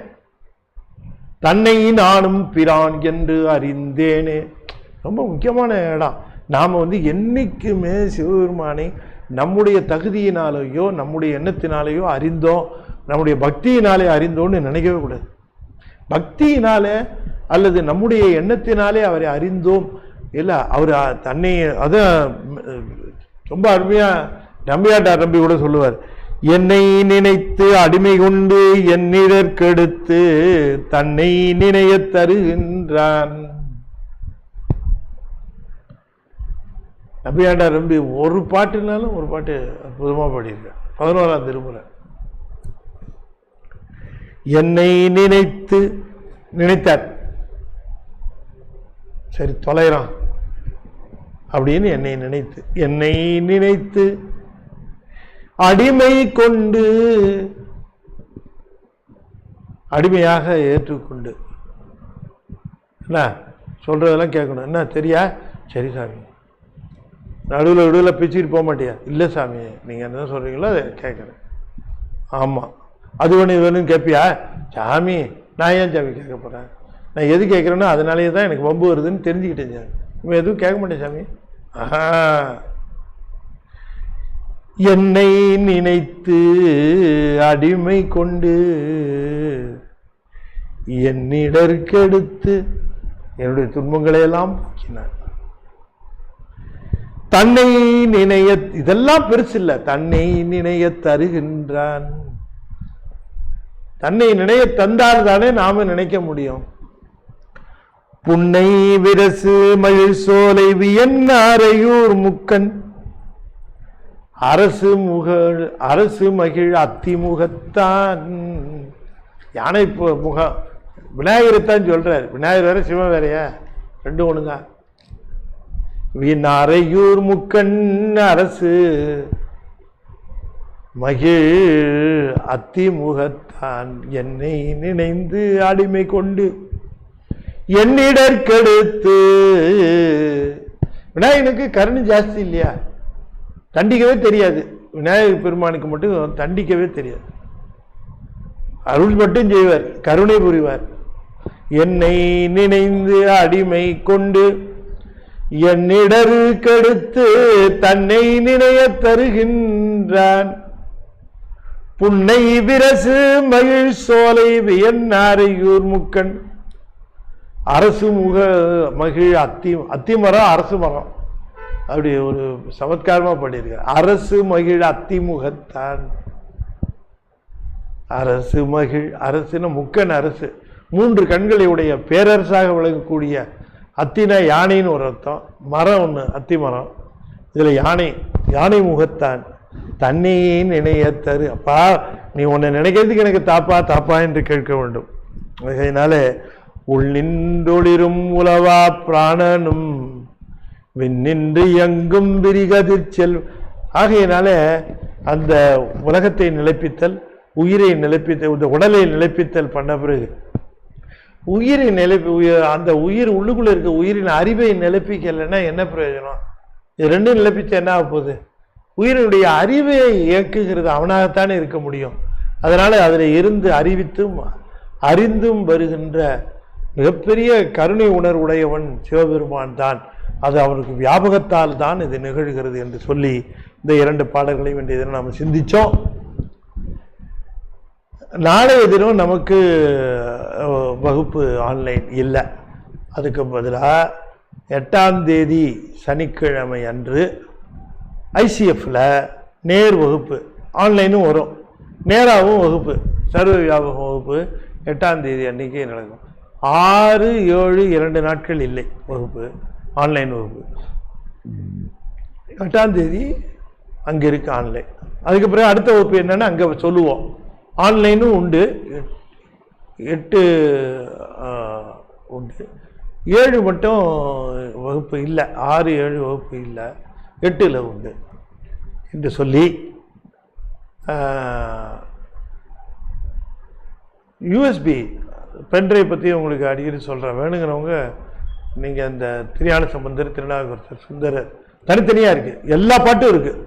தன்னை நானும் பிரான் என்று அறிந்தேனே. ரொம்ப முக்கியமான இடம். நாம என்னைக்குமே சிவபெருமானை நம்முடைய தகுதியினாலேயோ நம்முடைய எண்ணத்தினாலேயோ அறிந்தோம், நம்முடைய பக்தியினாலே அறிந்தோன்னு நினைக்கவே கூடாது. பக்தியினாலே அல்லது நம்முடைய எண்ணத்தினாலே அவரை அறிந்தோம் இல்ல. அவர் தன்னை அத ரொம்ப அருமையா நம்பியாண்டார் நம்பி கூட சொல்லுவார். என்னை நினைத்து அடிமை கொண்டு என்னிடற்கெடுத்து தன்னை நினைய தருகின்றான். நம்பியாண்டார் நம்பி ஒரு பாட்டுனாலும் ஒரு பாட்டு அற்புதமா பாடியிருக்கார். 11ஆம் திருமுறை. என்னை நினைத்து நினைத்தார், சரி தொலைறான் அப்படின்னு என்னை நினைத்து அடிமை கொண்டு, அடிமையாக ஏற்றுக்கொண்டு, என்ன சொல்றதெல்லாம் கேட்கணும். என்ன தெரியா? சரி சாமி. நடுவில் பிச்சுட்டு போக மாட்டியா? இல்லை சாமி, நீங்க என்ன சொல்றீங்களோ அதை கேட்கறேன். ஆமா, அது ஒன்று இது ஒன்று கேட்பியா? சாமி நான் ஏன் சாமி கேட்க போறேன்? நான் எது கேட்குறேன்னா அதனாலேயே தான் எனக்கு வம்பு வருதுன்னு தெரிஞ்சுக்கிட்டேன் சாமி. இவன் எதுவும் கேட்க மாட்டேன் சாமி. என்னை நினைத்து அடிமை கொண்டு என்னிடற்கெடுத்து என்னுடைய துன்பங்களை எல்லாம் போக்கினார். தன்னை நினைய, இதெல்லாம் பெருசு இல்லை, தன்னை நினைய தருகின்றான். தன்னை நினைய தந்தால் தானே நாம நினைக்க முடியும். புன்னை விரசு மகிழ் சோலை வியன்னாரையூர் முக்கன் அரசு மகிழ் அத்திமுகத்தான். யானை முகம் விநாயகரைத்தான் சொல்றார். விநாயகர் வேற சிவன் வேறையா? ரெண்டும் ஒண்ணுங்க. வியன்னாரையூர் முக்கன் அரசு மகிழ் அத்திமுகத்தான் என்னை நினைந்து அடிமை கொண்டு என்னிடற்கெடுத்து. விநாயகனுக்கு கருணை ஜாஸ்தி இல்லையா? தண்டிக்கவே தெரியாது. விநாயகர் பெருமானுக்கு மட்டும் தண்டிக்கவே தெரியாது. அருள் மட்டும் செய்வார், கருணை புரிவார். என்னை நினைந்து அடிமை கொண்டு என்னிடரு கெடுத்து தன்னை நினைய தருகின்றான். புன்னை விரசு மகிழ் சோலை வியன்னாரையூர் முக்கன் அரசு மகிழ் அத்திமரம் அரசு மரம். அப்படி ஒரு சமத்காரமா பண்ணியிருக்கார். அரசு மகிழ் அத்திமுகத்தான். அரசு மகிழ், அரசுன்னு முக்கன் அரசு, 3 கண்களை உடைய பேரரசாக விளங்கக்கூடிய. அத்தினா யானைன்னு ஒரு அர்த்தம், மரம் ஒன்று அத்தி மரம். இதுல யானை முகத்தான் தன்னையே நினைய தரு. அப்பா நீ உன்னை நினைக்கிறதுக்கு எனக்கு தாப்பா என்று கேட்க வேண்டும். அதனால உள் நின்றொளிரும் உலவா பிராணனும் விண்ணின்று எங்கும் விரிகதிர் செல். ஆகையினால அந்த உலகத்தை நிலைப்பித்தல், உயிரை நிலைப்பித்தல், இந்த உடலை நிலைப்பித்தல் பண்ண பிறகு உயிரை அந்த உயிர் உள்ளுக்குள்ள இருக்க உயிரின் அறிவை நிலைப்பிக்கலைன்னா என்ன பிரயோஜனம்? இது ரெண்டும் நிலைப்பிச்சா என்ன ஆக போகுது? உயிரினுடைய அறிவை இயக்குகிறது அவனாகத்தானே இருக்க முடியும். அதனால அதில் இருந்து அறிந்தும் வருகின்ற மிகப்பெரிய கருணை உணர்வுடையவன் சிவபெருமான் தான். அது அவனுக்கு வியாபகத்தால் தான் இது நிகழ்கிறது என்று சொல்லி இந்த 2 பாடல்களையும் இன்றைய தினம் நாம் சிந்திச்சோம். நாளைய தினம் நமக்கு வகுப்பு ஆன்லைன் இல்லை. அதுக்கு பதிலாக 8ஆம் தேதி சனிக்கிழமை அன்று ஐசிஎஃப்ல நேர் வகுப்பு, ஆன்லைனும் வரும், நேராகவும் வகுப்பு, சர்வ வியாபக வகுப்பு 8ஆம் தேதி அன்னைக்கு நடக்கும். 6, 7 2 நாட்கள் இல்லை வகுப்பு, ஆன்லைன் வகுப்பு. 8ஆம் தேதி அங்கே இருக்கு ஆன்லைன். அதுக்கு பிறகு அடுத்த வகுப்பு என்னன்னா அங்கே சொல்லுவோம். ஆன்லைனும் உண்டு, 8 உண்டு, 7 மட்டும் வகுப்பு இல்லை, 6, 7 வகுப்பு இல்லை, 8ல் உண்டு என்று சொல்லி யூஎஸ்பி பென்ட்ரைவ் பற்றி உங்களுக்கு அடிக்கடி சொல்கிறேன். வேணுங்கிறவங்க நீங்கள் அந்த திருஞான சம்பந்தர், திருநாவுக்கரசர், சுந்தரர் தனித்தனியாக இருக்குது, எல்லா பாட்டும் இருக்குது,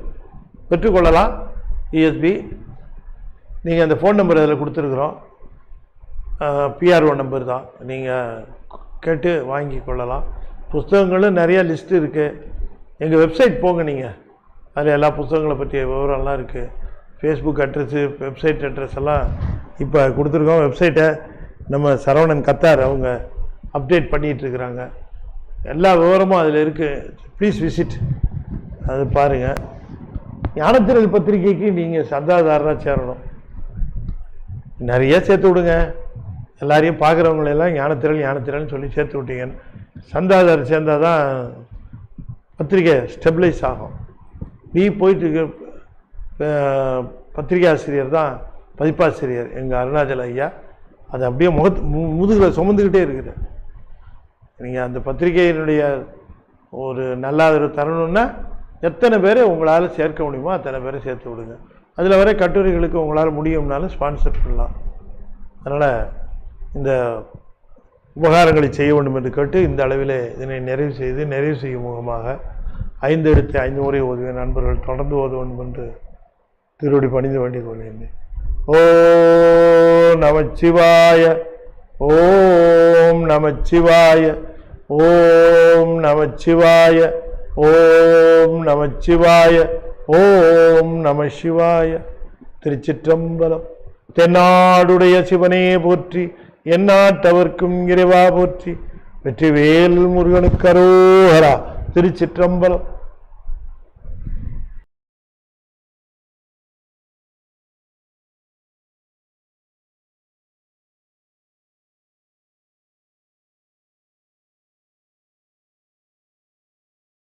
பெற்றுக்கொள்ளலாம். யூஎஸ்பி நீங்கள் அந்த ஃபோன் நம்பர் அதில் கொடுத்துருக்குறோம், பிஆர்ஓ நம்பர் தான், நீங்கள் கேட்டு வாங்கி கொள்ளலாம். புஸ்தகங்களும் நிறையா லிஸ்ட்டு இருக்குது. எங்கள் வெப்சைட் போங்க, நீங்கள் அதில் எல்லா புத்தகங்களை பற்றிய விவரம்லாம் இருக்குது. ஃபேஸ்புக் அட்ரஸு, வெப்சைட் அட்ரஸ் எல்லாம் இப்போ கொடுத்துருக்கோம். வெப்சைட்டை நம்ம சரவணன் கத்தார் அவங்க அப்டேட் பண்ணிகிட்ருக்குறாங்க. எல்லா விவரமும் அதில் இருக்குது. ப்ளீஸ் விசிட், அது பாருங்கள். ஞானத்திரள் பத்திரிகைக்கு நீங்கள் சந்தாதாரராக சேரணும். நிறைய சேர்த்து விடுங்க. எல்லாரையும் பார்க்குறவங்களெல்லாம் ஞானத்திரள்னு சொல்லி சேர்த்து விட்டீங்கன்னு சந்தாதாரர் சேர்ந்தால் தான் பத்திரிகை ஸ்டெபிளைஸ் ஆகும். நீ போயிட்டு பத்திரிகை ஆசிரியர் தான் பதிப்பாசிரியர் எங்கள் அருணாச்சல ஐயா. அது அப்படியே முதுகில் சுமந்துக்கிட்டே இருக்குது. நீங்கள் அந்த பத்திரிகையினுடைய ஒரு நல்லாதரவு தரணுன்னா எத்தனை பேரை உங்களால் சேர்க்க முடியுமோ அத்தனை பேரை சேர்த்து விடுங்க. அதில் வர கட்டுரைகளுக்கு உங்களால் முடியும்னாலும் ஸ்பான்சர் பண்ணலாம். அதனால் இந்த உபகாரங்களை செய்ய வேண்டும் என்று கேட்டு இந்த அளவில் இதனை நிறைவு செய்யும் முகமாக 5 எழுத்து 5 முறை ஓதுவிய நண்பர்கள் தொடர்ந்து ஓத வேண்டும் என்று திருவடி பணிந்து வேண்டிக் கொள்கின்றேன். ஓம் நமச்சிவாய, ஓம் நமச்சிவாய, ஓம் நமச்சிவாய, ஓம் நமச்சிவாய, ஓம் நம சிவாய. திருச்சிற்றம்பலம். தென்னாடுடைய சிவனே போற்றி, எந்நாட்டவர்க்கும் இறைவா போற்றி. வெற்றிவேல் முருகனுக்கு அரோகரா. திருச்சிற்றம்பலம்.